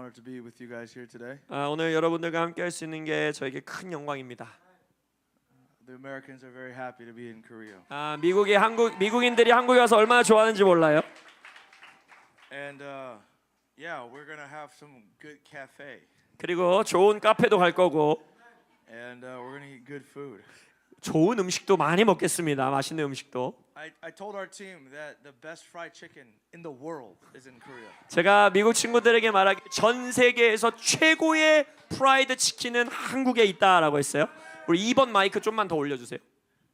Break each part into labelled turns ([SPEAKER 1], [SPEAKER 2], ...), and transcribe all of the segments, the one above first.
[SPEAKER 1] honor to be with you guys here today.
[SPEAKER 2] 오늘 여러분들과 함께 할 수 있는 게 저에게 큰 영광입니다.
[SPEAKER 1] The Americans are very happy to be in Korea.
[SPEAKER 2] 미국인들이 한국에 와서 얼마나 좋아하는지 몰라요.
[SPEAKER 1] And yeah, we're gonna have some good cafe.
[SPEAKER 2] 그리고 좋은 카페도 갈 거고
[SPEAKER 1] And we're gonna eat good food.
[SPEAKER 2] 좋은 음식도 많이 먹겠습니다. 맛있는 음식도.
[SPEAKER 1] I told our team that the best fried chicken in the world is in Korea.
[SPEAKER 2] 제가 미국 친구들에게 말하기 전 세계에서 최고의 프라이드 치킨은 한국에 있다라고 했어요. 우리 2번 마이크 좀만 더 올려주세요.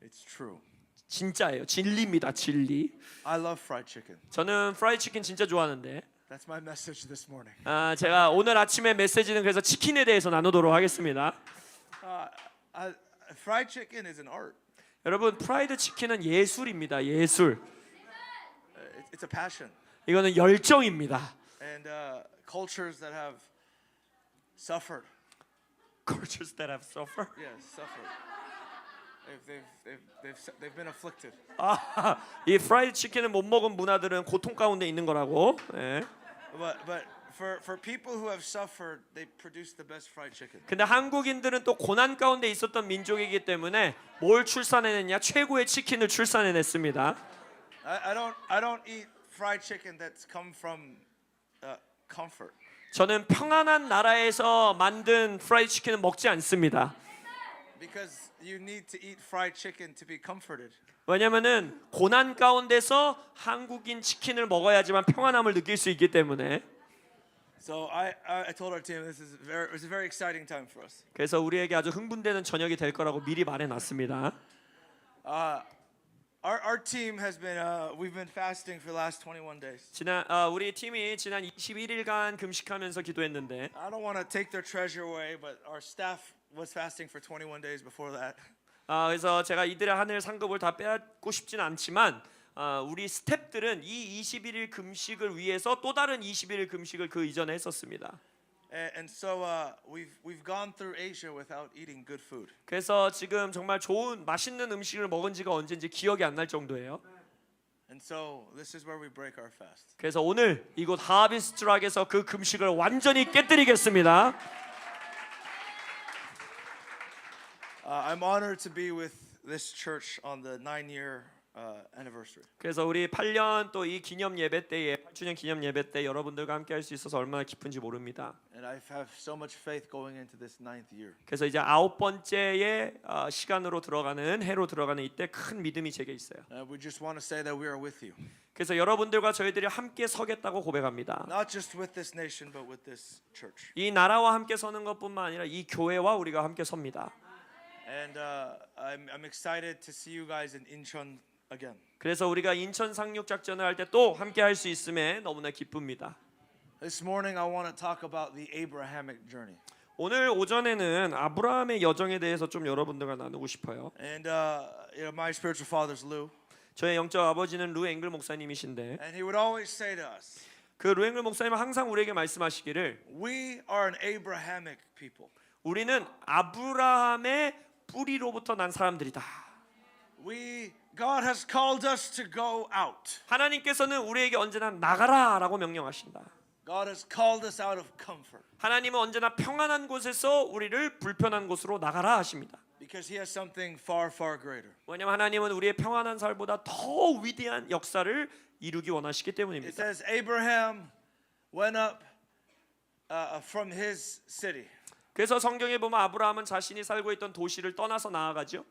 [SPEAKER 1] It's true.
[SPEAKER 2] 진짜예요. 진리입니다. 진리.
[SPEAKER 1] I love fried chicken.
[SPEAKER 2] 저는 프라이드 치킨 진짜 좋아하는데
[SPEAKER 1] That's my message this morning.
[SPEAKER 2] 제가 오늘 아침에 메시지는 그래서 치킨에 대해서 나누도록 하겠습니다.
[SPEAKER 1] Fried chicken is an art.
[SPEAKER 2] 여러분 프라이드 치킨은 예술입니다. 예술.
[SPEAKER 1] It's a passion.
[SPEAKER 2] 이거는 열정입니다.
[SPEAKER 1] And cultures that have suffered.
[SPEAKER 2] Cultures that have suffered.
[SPEAKER 1] Yes, suffered. They've been afflicted.
[SPEAKER 2] 이 프라이드 치킨을 못 먹은 문화들은 고통 가운데 있는 거라고. 네.
[SPEAKER 1] But for people who have suffered, they produce the best fried chicken.
[SPEAKER 2] 근데 한국인들은 또 고난 가운데 있었던 민족이기 때문에 뭘 출산해냈냐? 최고의 치킨을 출산해냈습니다.
[SPEAKER 1] I don't eat fried chicken that's come from comfort.
[SPEAKER 2] 저는 평안한 나라에서 만든 프라이드 치킨을 먹지 않습니다.
[SPEAKER 1] Because you need to eat fried chicken to be comforted.
[SPEAKER 2] 왜냐면은 고난 가운데서 한국인 치킨을 먹어야지만 평안함을 느낄 수 있기 때문에.
[SPEAKER 1] So I told our team this is a very exciting time for us.
[SPEAKER 2] 그래서 우리에게 아주 흥분되는 저녁이 될 거라고 미리 말해놨습니다.
[SPEAKER 1] Our team has been we've been fasting for the last 21 days.
[SPEAKER 2] 우리 팀이 지난 21일간 금식하면서 기도했는데.
[SPEAKER 1] I don't want to take their treasure away, but our staff was fasting for 21 days before that.
[SPEAKER 2] 그래서 제가 이들의 하늘 상급을 다 빼앗고 싶진 않지만 우리 스태프들은 이 21일 금식을 위해서 또 다른 21일 금식을 그 이전에 했었습니다.
[SPEAKER 1] And so we've gone through Asia without eating good food.
[SPEAKER 2] 그래서 지금 정말 좋은 맛있는 음식을 먹은 지가 언젠지 기억이 안 날 정도예요.
[SPEAKER 1] And so this is where we break our fast.
[SPEAKER 2] 그래서 오늘 이곳 하비스트락에서 그 금식을 완전히 깨뜨리겠습니다.
[SPEAKER 1] I'm honored to be with this church on the 9-year anniversary.
[SPEAKER 2] 그래서 우리 8년 또 이 기념 예배 때에 8주년 기념 예배 때 여러분들과 함께 할 수 있어서 얼마나 기쁜지 모릅니다.
[SPEAKER 1] And I have so much faith going into this 9th year.
[SPEAKER 2] 그래서 이제 9번째의 시간으로 들어가는 해로 들어가는 이때 큰 믿음이 제게 있어요.
[SPEAKER 1] We just want to say that we are with you.
[SPEAKER 2] 그래서 여러분들과 저희들이 함께 서겠다고 고백합니다.
[SPEAKER 1] Not just with this nation, but with this church.
[SPEAKER 2] 이 나라와 함께 서는 것뿐만 아니라 이 교회와 우리가 함께 섭니다.
[SPEAKER 1] And I'm excited to see you guys in Incheon again.
[SPEAKER 2] 그래서 우리가 인천 상륙 작전을 할 때 또 함께 할 수 있음에 너무나 기쁩니다.
[SPEAKER 1] This morning I want to talk about the Abrahamic journey.
[SPEAKER 2] 오늘 오전에는 아브라함의 여정에 대해서 좀 여러분들과 나누고 싶어요.
[SPEAKER 1] And my spiritual father is Lou.
[SPEAKER 2] 저의 영적 아버지는 루 앵글 목사님이신데
[SPEAKER 1] And he would always say to us,
[SPEAKER 2] 그 루 앵글 목사님은 항상 우리에게 말씀하시기를
[SPEAKER 1] we are an Abrahamic people.
[SPEAKER 2] 우리는 아브라함의 뿌리로부터 난 사람들이다.
[SPEAKER 1] God has called us to go out.
[SPEAKER 2] 하나님께서는 우리에게 언제나 나가라라고 명령하신다.
[SPEAKER 1] God has called us out of comfort.
[SPEAKER 2] 하나님은 언제나 평안한 곳에서 우리를 불편한 곳으로 나가라 하십니다.
[SPEAKER 1] Because he has something far, far greater.
[SPEAKER 2] 왜냐하면 하나님은 우리의 평안한 삶보다 더 위대한 역사를 이루기 원하시기
[SPEAKER 1] It
[SPEAKER 2] 때문입니다.
[SPEAKER 1] says Abraham went up from his city.
[SPEAKER 2] 그래서 성경에 보면 아브라함은 자신이 살고 있던 도시를 떠나서 나아가죠.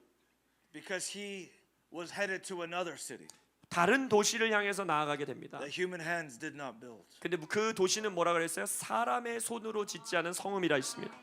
[SPEAKER 1] Because he was headed to another city.
[SPEAKER 2] 다른 도시를 향해서 나아가게 됩니다.
[SPEAKER 1] That human hands did not build.
[SPEAKER 2] 근데 그 도시는 뭐라 그랬어요? 사람의 손으로 짓지 않은 성읍이라 했습니다.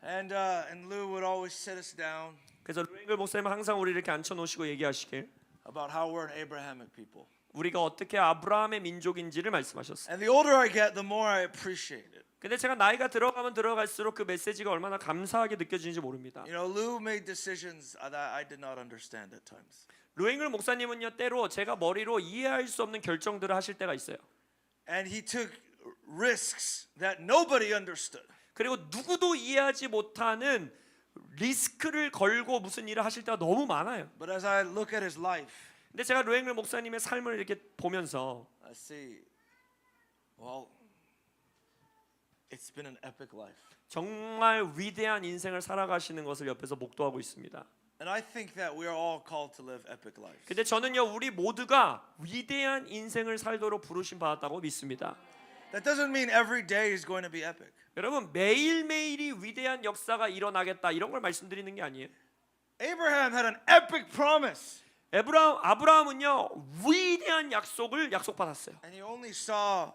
[SPEAKER 1] And Lou would always sit us down.
[SPEAKER 2] 그래서 루앵글 목사님은 항상 우리를 이렇게 앉혀 놓으시고 얘기하시길
[SPEAKER 1] About how we're an Abrahamic people.
[SPEAKER 2] 우리가 어떻게 아브라함의 민족인지를 말씀하셨어요.
[SPEAKER 1] And the older I get, the more I appreciate it.
[SPEAKER 2] 근데 제가 나이가 들어가면 들어갈수록 그 메시지가 얼마나 감사하게 느껴지는지 모릅니다.
[SPEAKER 1] You know, Lou made decisions that I did not understand at times.
[SPEAKER 2] 루앵글 목사님은요 때로 제가 머리로 이해할 수 없는 결정들을 하실 때가 있어요.
[SPEAKER 1] And he took risks that nobody understood.
[SPEAKER 2] 그리고 누구도 이해하지 못하는 리스크를 걸고 무슨 일을 하실 때가 너무 많아요.
[SPEAKER 1] But as I look at his life,
[SPEAKER 2] 근데 제가 루앵글 목사님의 삶을 이렇게 보면서
[SPEAKER 1] I see, well, it's been an epic life.
[SPEAKER 2] 정말 위대한 인생을 살아가시는 것을 옆에서 목도하고 있습니다.
[SPEAKER 1] And I think that we are all called to live epic lives.
[SPEAKER 2] 근데 저는요 우리 모두가 위대한 인생을 살도록 부르심 받았다고 믿습니다.
[SPEAKER 1] That doesn't mean every day is going to be epic.
[SPEAKER 2] 여러분 매일매일이 위대한 역사가 일어나겠다 이런 걸 말씀드리는 게 아니에요.
[SPEAKER 1] Abraham had an epic promise.
[SPEAKER 2] 아브라함은요 위대한 약속을 약속받았어요.
[SPEAKER 1] And he only saw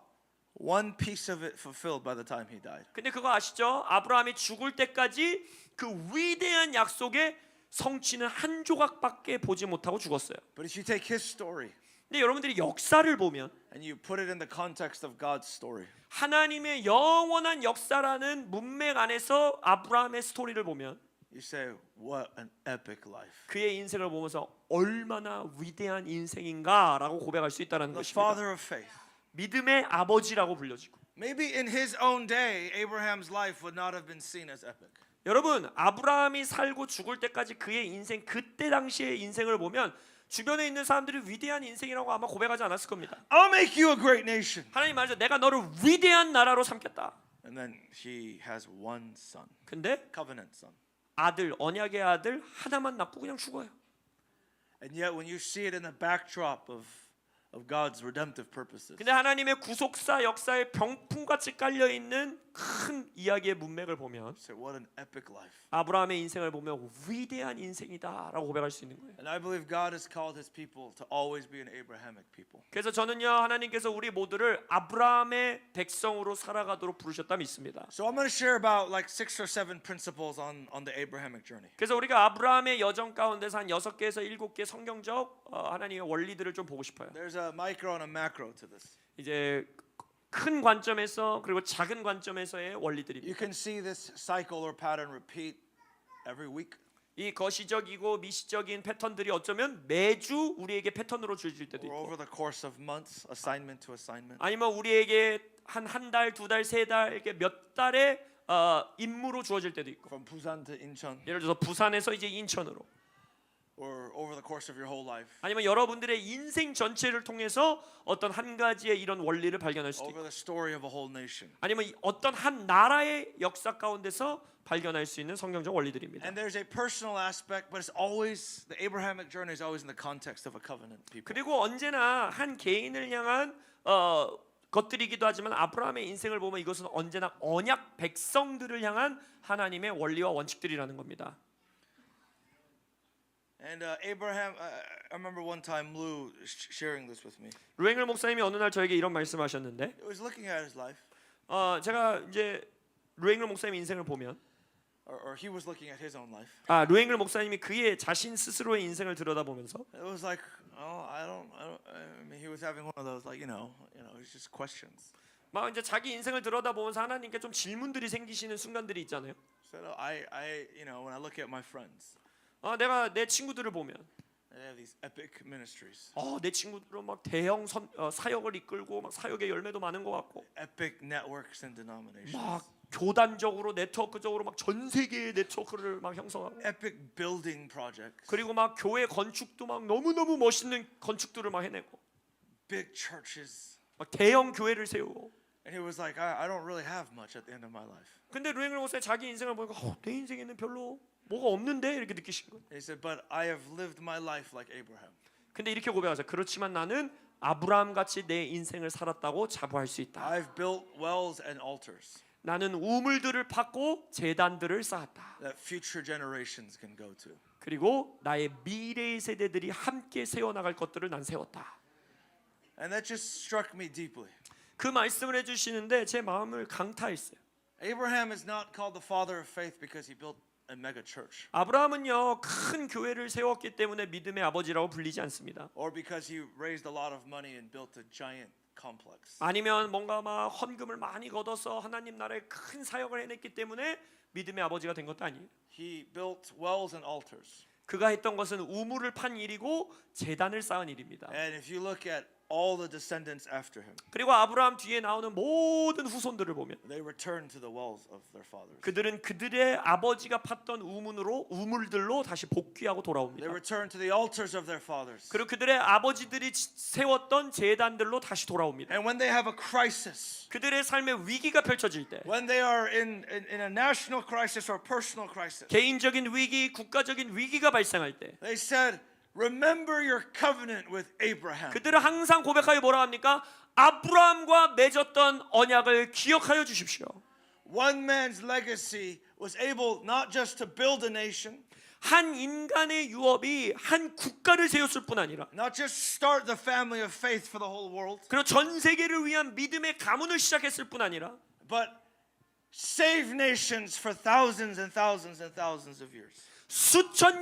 [SPEAKER 1] one piece of it fulfilled by the time he died.
[SPEAKER 2] 근데 그거 아시죠? 아브라함이 죽을 때까지 그 위대한 약속의 성취는 한 조각밖에 보지 못하고 죽었어요.
[SPEAKER 1] But if you take his story
[SPEAKER 2] 근데 여러분들이 역사를 보면
[SPEAKER 1] and you put it in the context of God's story,
[SPEAKER 2] 하나님의 영원한 역사라는 문맥 안에서 아브라함의 스토리를 보면
[SPEAKER 1] you say, what an epic life.
[SPEAKER 2] 그의 인생을 보면서 얼마나 위대한 인생인가라고 고백할 수 있다는
[SPEAKER 1] The
[SPEAKER 2] 것입니다.
[SPEAKER 1] father of faith.
[SPEAKER 2] 믿음의 아버지라고 불려지고
[SPEAKER 1] Maybe in his own day, Abraham's life would not have been seen as epic.
[SPEAKER 2] 여러분 아브라함이 살고 죽을 때까지 그의 인생 그때 당시의 인생을 보면 주변에 있는 사람들이 위대한 인생이라고 아마 고백하지 않았을 겁니다.
[SPEAKER 1] I'll make you a great nation.
[SPEAKER 2] 하나님 말하죠. 내가 너를 위대한 나라로 삼겠다.
[SPEAKER 1] And then he has one son,
[SPEAKER 2] 근데
[SPEAKER 1] covenant son.
[SPEAKER 2] 아들 언약의 아들 하나만 낳고 그냥 죽어요.
[SPEAKER 1] And yet when you see it in the backdrop of God's redemptive purposes,
[SPEAKER 2] 근데 하나님의 구속사 역사에 병풍같이 깔려 있는 큰 이야기의 문맥을 보면
[SPEAKER 1] you say, what an epic life.
[SPEAKER 2] 아브라함의 인생을 보면 위대한 인생이다라고 고백할 수 있는 거예요.
[SPEAKER 1] And I believe God has called his people to always be an Abrahamic people.
[SPEAKER 2] 그래서 저는요 하나님께서 우리 모두를 아브라함의 백성으로 살아가도록 부르셨다 믿습니다.
[SPEAKER 1] So I'm going to share about like 6 or 7 principles on the Abrahamic journey.
[SPEAKER 2] 그래서 우리가 아브라함의 여정 가운데서 한 6개에서 7개 성경적 하나님의 원리들을 좀 보고 싶어요.
[SPEAKER 1] There's a micro and a macro to this.
[SPEAKER 2] 이제 큰 관점에서 그리고 작은 관점에서의 원리들입니다.
[SPEAKER 1] You can see this cycle or pattern repeat every week.
[SPEAKER 2] 이 거시적이고 미시적인 패턴들이 어쩌면 매주 우리에게 패턴으로 주어질 때도
[SPEAKER 1] Or
[SPEAKER 2] 있고
[SPEAKER 1] over the course of months, assignment to assignment.
[SPEAKER 2] 아니면 우리에게 한 달, 2달, 3달 이렇게 몇 달의 임무로 주어질 때도 있고
[SPEAKER 1] From Busan to Incheon,
[SPEAKER 2] 예를 들어서 부산에서 이제 인천으로
[SPEAKER 1] or over the course of your whole life.
[SPEAKER 2] 아니면 여러분들의 인생 전체를 통해서 어떤 한 가지의 이런 원리를 발견할 수도 있고
[SPEAKER 1] Over the story of a whole nation.
[SPEAKER 2] 아니면 어떤 한 나라의 역사 가운데서 발견할 수 있는 성경적 원리들입니다.
[SPEAKER 1] And there's a personal aspect, but it's always, the Abrahamic journey is always in the context of a covenant people.
[SPEAKER 2] 그리고 언제나 한 개인을 향한 것들이기도 하지만 아브라함의 인생을 보면 이것은 언제나 언약 백성들을 향한 하나님의 원리와 원칙들이라는 겁니다.
[SPEAKER 1] And Abraham, I remember one time Lou sharing this with me.
[SPEAKER 2] 루앵글 목사님이 어느 날 저에게 이런 말씀하셨는데
[SPEAKER 1] He was looking at his life,
[SPEAKER 2] 제가 이제 루앵글 목사님 인생을 보면
[SPEAKER 1] or he was looking at his own life.
[SPEAKER 2] 루앵글 목사님이 그의 자신 스스로의 인생을 들여다보면서
[SPEAKER 1] It was like, oh, I mean, he was having one of those, like, it's just questions.
[SPEAKER 2] 막 이제 자기 인생을 들여다보면서 하나님께 좀 질문들이 생기시는 순간들이 있잖아요.
[SPEAKER 1] So when I look at my friends,
[SPEAKER 2] 내가 내 친구들을 보면
[SPEAKER 1] they have these epic ministries,
[SPEAKER 2] 내 친구들은 막 대형 사역을 이끌고 막 사역의 열매도 많은 것 같고
[SPEAKER 1] epic networks and denominations,
[SPEAKER 2] 막 교단적으로 네트워크적으로 막 전 세계의 네트워크를 막 형성하고
[SPEAKER 1] epic building projects,
[SPEAKER 2] 그리고 막 교회 건축도 막 너무너무 멋있는 건축들을 막 해내고
[SPEAKER 1] big churches.
[SPEAKER 2] 막 대형 교회를 세우고
[SPEAKER 1] And he was like, I don't really have much at the end of my life.
[SPEAKER 2] 근데 루앵글 목사님 자기 인생을 보니까 내 인생에는 별로 뭐가 없는데 이렇게 느끼신 거예요.
[SPEAKER 1] And he said, but I have lived my life like Abraham.
[SPEAKER 2] 근데 이렇게 고백하세요. 그렇지만 나는 아브라함 같이 내 인생을 살았다고 자부할 수 있다.
[SPEAKER 1] I've built wells and altars
[SPEAKER 2] 나는 우물들을 팠고 제단들을 쌓았다.
[SPEAKER 1] that future generations can go to.
[SPEAKER 2] 그리고 나의 미래의 세대들이 함께 세워나갈 것들을 난 세웠다.
[SPEAKER 1] And that just struck me deeply.
[SPEAKER 2] 그 말씀을 해주시는데 제 마음을 강타했어요.
[SPEAKER 1] Abraham is not called the father of faith because he built a mega church,
[SPEAKER 2] 아브라함은요 큰 교회를 세웠기 때문에 믿음의 아버지라고 불리지 않습니다.
[SPEAKER 1] or because he raised a lot of money and built a giant complex.
[SPEAKER 2] 아니면 뭔가 막 헌금을 많이 걷어서 하나님 나라에 큰 사역을 해냈기 때문에 믿음의 아버지가 된 것도 아니에요.
[SPEAKER 1] He built wells and altars.
[SPEAKER 2] 그가 했던 것은 우물을 판 일이고 제단을 쌓은 일입니다.
[SPEAKER 1] And if you look at all the descendants after him.
[SPEAKER 2] 그리고 아브라함 뒤에 나오는 모든 후손들을 보면
[SPEAKER 1] They returned to the wells of their fathers.
[SPEAKER 2] 그들은 그들의 아버지가 팠던 우물들로 다시 복귀하고
[SPEAKER 1] They
[SPEAKER 2] 돌아옵니다.
[SPEAKER 1] returned to the altars of their fathers.
[SPEAKER 2] 그리고 그들의 아버지들이 세웠던 제단들로 다시 돌아옵니다.
[SPEAKER 1] And when they have a crisis,
[SPEAKER 2] 그들의 삶의 위기가 펼쳐질 때,
[SPEAKER 1] when they are in a national crisis or personal crisis,
[SPEAKER 2] 개인적인 위기, 국가적인 위기가 발생할 때
[SPEAKER 1] they said, remember your covenant with Abraham.
[SPEAKER 2] 그들은 항상 고백하여 뭐라 합니까? 아브라함과 맺었던 언약을 기억하여 주십시오.
[SPEAKER 1] One man's legacy was able not just to build a nation,
[SPEAKER 2] 한 인간의 유업이 한 국가를 세웠을 뿐 아니라
[SPEAKER 1] not just start the family of faith for the whole world,
[SPEAKER 2] 그리고 전 세계를 위한 믿음의 가문을 시작했을 뿐 아니라
[SPEAKER 1] but save nations for thousands and thousands and thousands of years.
[SPEAKER 2] 수천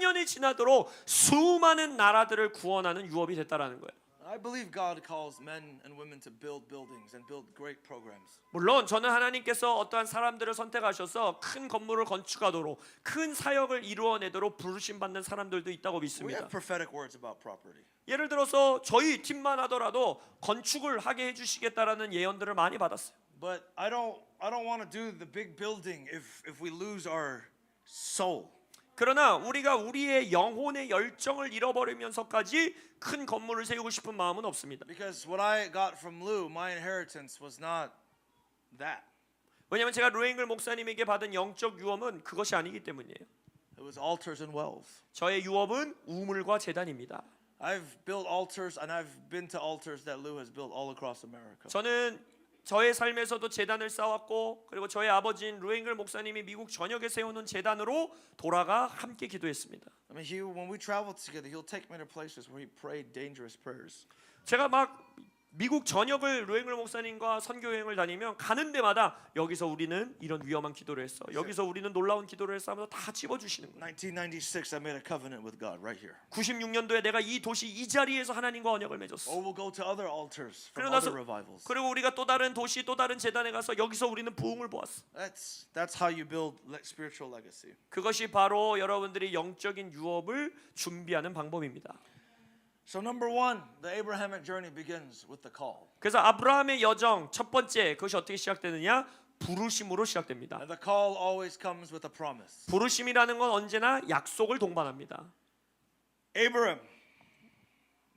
[SPEAKER 2] 년이 지나도록 수많은 나라들을 구원하는 유업이 됐다라는 거예요.
[SPEAKER 1] I believe God calls men and women to build buildings and build great programs.
[SPEAKER 2] 물론 저는 하나님께서 어떠한 사람들을 선택하셔서 큰 건물을 건축하도록 큰 사역을 이루어내도록 부르심 받는 사람들도 있다고
[SPEAKER 1] We
[SPEAKER 2] 믿습니다.
[SPEAKER 1] have prophetic words about property.
[SPEAKER 2] 예를 들어서 저희 팀만 하더라도 건축을 하게 해주시겠다라는 예언들을 많이 받았어요.
[SPEAKER 1] But I don't want to do the big building if we lose our soul.
[SPEAKER 2] 그러나 우리가 우리의 영혼의 열정을 잃어버리면서까지 큰 건물을 세우고 싶은 마음은 없습니다.
[SPEAKER 1] Because what I got from Lou, my inheritance was not that.
[SPEAKER 2] 왜냐하면 제가 루앵글 목사님에게 받은 영적 유업은 그것이 아니기 때문이에요.
[SPEAKER 1] It was altars and wells.
[SPEAKER 2] 저의 유업은 우물과 제단입니다.
[SPEAKER 1] I've built altars and I've been to altars that Lou has built all across America.
[SPEAKER 2] 저는 저의 삶에서도 제단을 쌓았고 그리고 저의 아버지인 루앵글 목사님이 미국 전역에 세우는 제단으로 돌아가 함께 기도했습니다.
[SPEAKER 1] I mean, when we traveled together, he'll take me to places where he prayed dangerous prayers.
[SPEAKER 2] 제가 막 미국 전역을 루앵글 목사님과 선교 여행을 다니면 가는 데마다 여기서 우리는 이런 위험한 기도를 했어. 여기서 우리는 놀라운 기도를 했어 하면서 다 집어주시는 거예요.
[SPEAKER 1] 1996, I made a covenant with God right here.
[SPEAKER 2] 96년도에 내가 이 도시 이 자리에서 하나님과 언약을 맺었어.
[SPEAKER 1] Or we'll go to other altars from
[SPEAKER 2] 그리고
[SPEAKER 1] other
[SPEAKER 2] 나서
[SPEAKER 1] revivals.
[SPEAKER 2] 그리고 우리가 또 다른 도시 또 다른 제단에 가서 여기서 우리는 부흥을 보았어.
[SPEAKER 1] That's how you build spiritual legacy.
[SPEAKER 2] 그것이 바로 여러분들이 영적인 유업을 준비하는 방법입니다.
[SPEAKER 1] So number one, the Abrahamic journey begins with the call.
[SPEAKER 2] 그래서 아브라함의 여정 첫 번째 그것이 어떻게 시작되느냐? 부르심으로 시작됩니다.
[SPEAKER 1] And the call always comes with a promise.
[SPEAKER 2] 부르심이라는 건 언제나 약속을 동반합니다.
[SPEAKER 1] Abraham,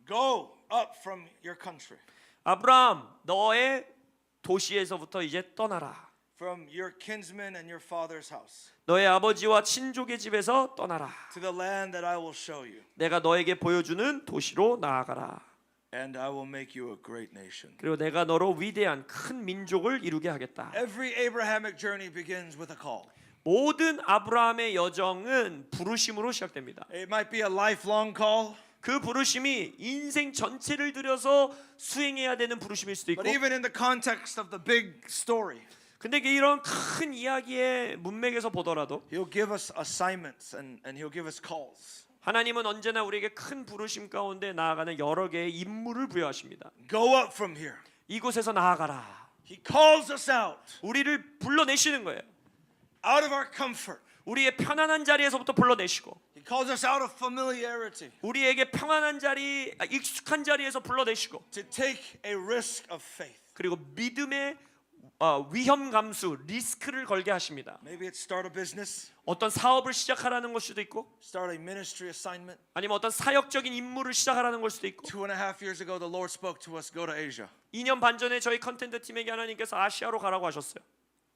[SPEAKER 1] go up from your country,
[SPEAKER 2] 아브라함 너의 도시에서부터 이제 떠나라.
[SPEAKER 1] from your kinsmen and your father's house,
[SPEAKER 2] 너의 아버지와 친족의 집에서 떠나라.
[SPEAKER 1] to the land that I will show you,
[SPEAKER 2] 내가 너에게 보여주는 도시로 나아가라.
[SPEAKER 1] and I will make you a great nation.
[SPEAKER 2] 그리고 내가 너로 위대한 큰 민족을 이루게 하겠다.
[SPEAKER 1] Every Abrahamic journey begins with a call.
[SPEAKER 2] 모든 아브라함의 여정은 부르심으로 시작됩니다.
[SPEAKER 1] It might be a lifelong call,
[SPEAKER 2] 그 부르심이 인생 전체를 들여서 수행해야 되는 부르심일 수도 있고
[SPEAKER 1] but even in the context of the big story,
[SPEAKER 2] 근데 이런 큰 이야기의 문맥에서 보더라도
[SPEAKER 1] He'll give us assignments and He'll give us calls.
[SPEAKER 2] 하나님은 언제나 우리에게 큰 부르심 가운데 나아가는 여러 개의 임무를 부여하십니다.
[SPEAKER 1] Go up from here.
[SPEAKER 2] 이곳에서 나아가라.
[SPEAKER 1] He calls us out
[SPEAKER 2] 우리를 불러내시는 거예요.
[SPEAKER 1] of our comfort.
[SPEAKER 2] 우리의 편안한 자리에서부터 불러내시고
[SPEAKER 1] He calls us out of familiarity
[SPEAKER 2] 우리에게 평안한 자리, 익숙한 자리에서 불러내시고
[SPEAKER 1] to take a risk of faith.
[SPEAKER 2] 그리고 믿음의 위험 감수, 리스크를 걸게 하십니다.
[SPEAKER 1] Maybe it's start a business,
[SPEAKER 2] 어떤 사업을 시작하라는 걸 수도 있고
[SPEAKER 1] start a ministry assignment.
[SPEAKER 2] 아니면 어떤 사역적인 임무를 시작하라는 걸 수도 있고
[SPEAKER 1] 2.5 years ago, the Lord spoke to us, go to Asia.
[SPEAKER 2] 2년 반 전에 저희 컨텐츠 팀에게 하나님께서 아시아로 가라고 하셨어요.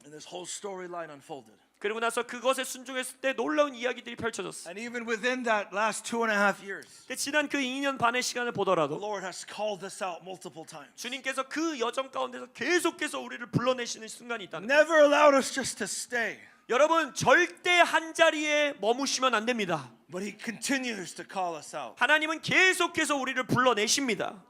[SPEAKER 1] And this whole storyline unfolded.
[SPEAKER 2] 그리고 나서 그것에 순종했을 때 놀라운 이야기들이 펼쳐졌어요.
[SPEAKER 1] And even within that last 2.5 years,
[SPEAKER 2] 근데 지난 그 2년 반의 시간을
[SPEAKER 1] the
[SPEAKER 2] 보더라도
[SPEAKER 1] Lord has called us out multiple times.
[SPEAKER 2] 주님께서 그 여정 가운데서 계속해서 우리를 불러내시는 순간이 있다는 거예요.
[SPEAKER 1] Never allowed us just to stay,
[SPEAKER 2] 여러분 절대 한 자리에 머무시면 안 됩니다.
[SPEAKER 1] but He continues to call us out.
[SPEAKER 2] 하나님은 계속해서 우리를 불러내십니다.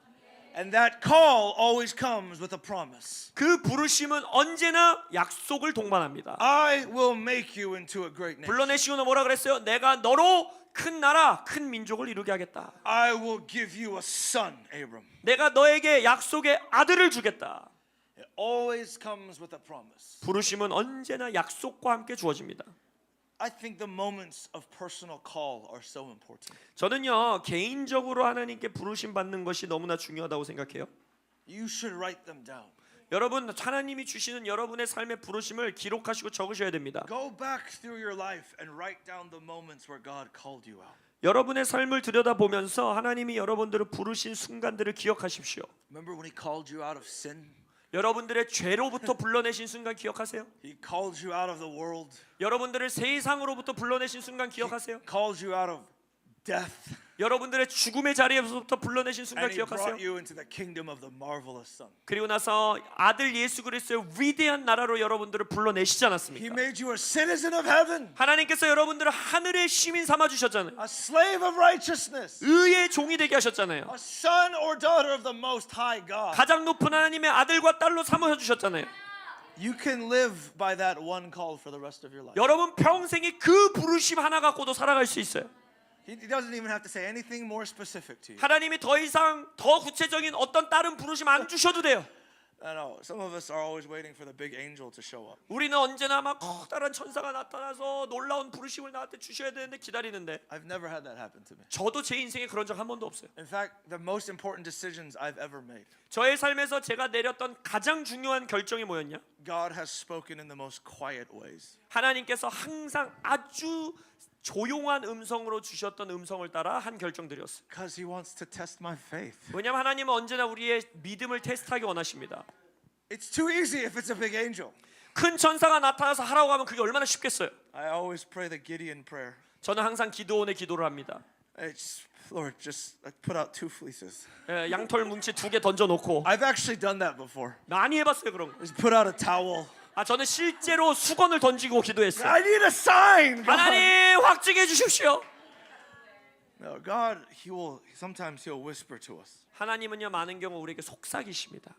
[SPEAKER 1] And that call always comes with a promise.
[SPEAKER 2] 그 부르심은 언제나 약속을 동반합니다.
[SPEAKER 1] I will make you into a great nation.
[SPEAKER 2] 불러내시고는 뭐라 그랬어요? 내가 너로 큰 나라, 큰 민족을 이루게 하겠다.
[SPEAKER 1] I will give you a son, Abram.
[SPEAKER 2] 내가 너에게 약속의 아들을 주겠다.
[SPEAKER 1] It always comes with a promise.
[SPEAKER 2] 부르심은 언제나 약속과 함께 주어집니다.
[SPEAKER 1] I think the moments of personal call are so important.
[SPEAKER 2] 저는요 개인적으로 하나님께 부르심 받는 것이 너무나 중요하다고 생각해요.
[SPEAKER 1] You should write them down.
[SPEAKER 2] 여러분 하나님이 주시는 여러분의 삶의 부르심을 기록하시고 적으셔야 됩니다.
[SPEAKER 1] Go back through your life and write down the moments where God called you out.
[SPEAKER 2] 여러분의 삶을 들여다보면서 하나님이 여러분들을 부르신 순간들을 기억하십시오.
[SPEAKER 1] Remember when He called you out of sin?
[SPEAKER 2] 여러분들의 죄로부터 불러내신 순간 기억하세요?
[SPEAKER 1] He called you out of the world.
[SPEAKER 2] 여러분들을 세상으로부터 불러내신 순간 기억하세요?
[SPEAKER 1] Called you out of death.
[SPEAKER 2] 여러분들의 죽음의 자리에서부터 불러내신 순간
[SPEAKER 1] And He
[SPEAKER 2] 기억하세요?
[SPEAKER 1] brought you into the kingdom of the marvelous Son.
[SPEAKER 2] 그리고 나서 아들 예수 그리스도의 위대한 나라로 여러분들을 불러내시지
[SPEAKER 1] He
[SPEAKER 2] 않았습니까?
[SPEAKER 1] made you a citizen of heaven,
[SPEAKER 2] 하나님께서 여러분들을 하늘의 시민 삼아 주셨잖아요.
[SPEAKER 1] a slave of righteousness,
[SPEAKER 2] 의의 종이 되게 하셨잖아요.
[SPEAKER 1] a son or daughter of the Most High God.
[SPEAKER 2] 가장 높은 하나님의 아들과 딸로 삼아 주셨잖아요.
[SPEAKER 1] You can live by that one call for the rest of your life.
[SPEAKER 2] 여러분 평생에 그 부르심 하나 갖고도 살아갈 수 있어요.
[SPEAKER 1] He doesn't even have to say anything more specific to you.
[SPEAKER 2] 하나님이 더 이상 더 구체적인 어떤 다른 부르심 안 주셔도 돼요.
[SPEAKER 1] I know some of us are always waiting for the big angel to show up.
[SPEAKER 2] 우리는 언제나 막 커다란 천사가 나타나서 놀라운 부르심을 나한테 주셔야 되는데 기다리는데
[SPEAKER 1] I've never had that happen to me.
[SPEAKER 2] 저도 제 인생에 그런 적 한 번도 없어요.
[SPEAKER 1] In fact, the most important decisions I've ever made,
[SPEAKER 2] 저의 삶에서 제가 내렸던 가장 중요한 결정이 뭐였냐?
[SPEAKER 1] God has spoken in the most quiet ways.
[SPEAKER 2] 하나님께서 항상 아주 조용한 음성으로 주셨던 음성을 따라 한 결정들이었어요.
[SPEAKER 1] Because He wants to test my faith.
[SPEAKER 2] 왜냐하면 하나님은 언제나 우리의 믿음을 테스트하기 원하십니다.
[SPEAKER 1] It's too easy if it's a big angel.
[SPEAKER 2] 큰 천사가 나타나서 하라고 하면 그게 얼마나 쉽겠어요.
[SPEAKER 1] I always pray the Gideon prayer.
[SPEAKER 2] 저는 항상 기도원의 기도를 합니다.
[SPEAKER 1] It's, Lord, just put out 2 fleeces.
[SPEAKER 2] 양털 뭉치 2개 던져놓고
[SPEAKER 1] I've actually done that before.
[SPEAKER 2] 많이 해봤어요 그런 거.
[SPEAKER 1] Just put out a towel.
[SPEAKER 2] 저는 실제로 수건을 던지고 기도했어요.
[SPEAKER 1] I need a sign. God.
[SPEAKER 2] 하나님 확증해 주십시오.
[SPEAKER 1] No, God, sometimes He'll whisper to us
[SPEAKER 2] 하나님은요 많은 경우 우리에게 속삭이십니다.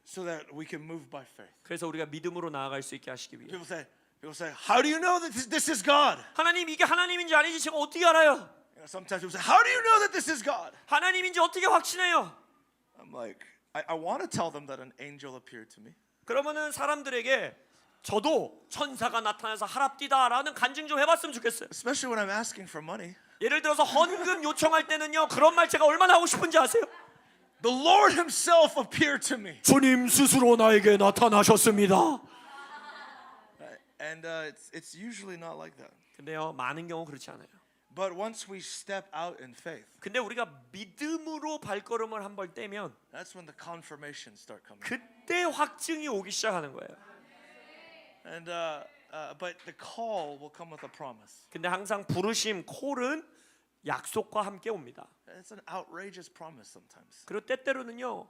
[SPEAKER 1] so that we can move by faith.
[SPEAKER 2] 그래서 우리가 믿음으로 나아갈 수 있게 하시기 위해.
[SPEAKER 1] People say, how do you know that this is God?
[SPEAKER 2] 하나님 이게 하나님인지 아닌지 제가 어떻게 알아요?
[SPEAKER 1] Sometimes people say, how do you know that this is God?
[SPEAKER 2] 하나님인지 어떻게 확신해요?
[SPEAKER 1] I'm like, I want to tell them that an angel appeared to me.
[SPEAKER 2] 그러면은 사람들에게 저도 천사가 나타나서 하랍디다라는 간증 좀 해봤으면 좋겠어요.
[SPEAKER 1] Especially when I'm asking for money.
[SPEAKER 2] 예를 들어서 헌금 요청할 때는요 그런 말 제가 얼마나 하고 싶은지 아세요?
[SPEAKER 1] The Lord Himself appeared to me.
[SPEAKER 2] 주님 스스로 나에게 나타나셨습니다.
[SPEAKER 1] And it's usually not like that.
[SPEAKER 2] 근데요 많은 경우 그렇지 않아요.
[SPEAKER 1] But once we step out in faith,
[SPEAKER 2] 근데 우리가 믿음으로 발걸음을 한 번 떼면
[SPEAKER 1] that's when the confirmations start coming.
[SPEAKER 2] 그때 확증이 오기 시작하는 거예요.
[SPEAKER 1] And but the call will come with a promise.
[SPEAKER 2] 근데 항상 부르심 콜은 약속과 함께 옵니다.
[SPEAKER 1] It's an outrageous promise sometimes.
[SPEAKER 2] 그리고 때때로는요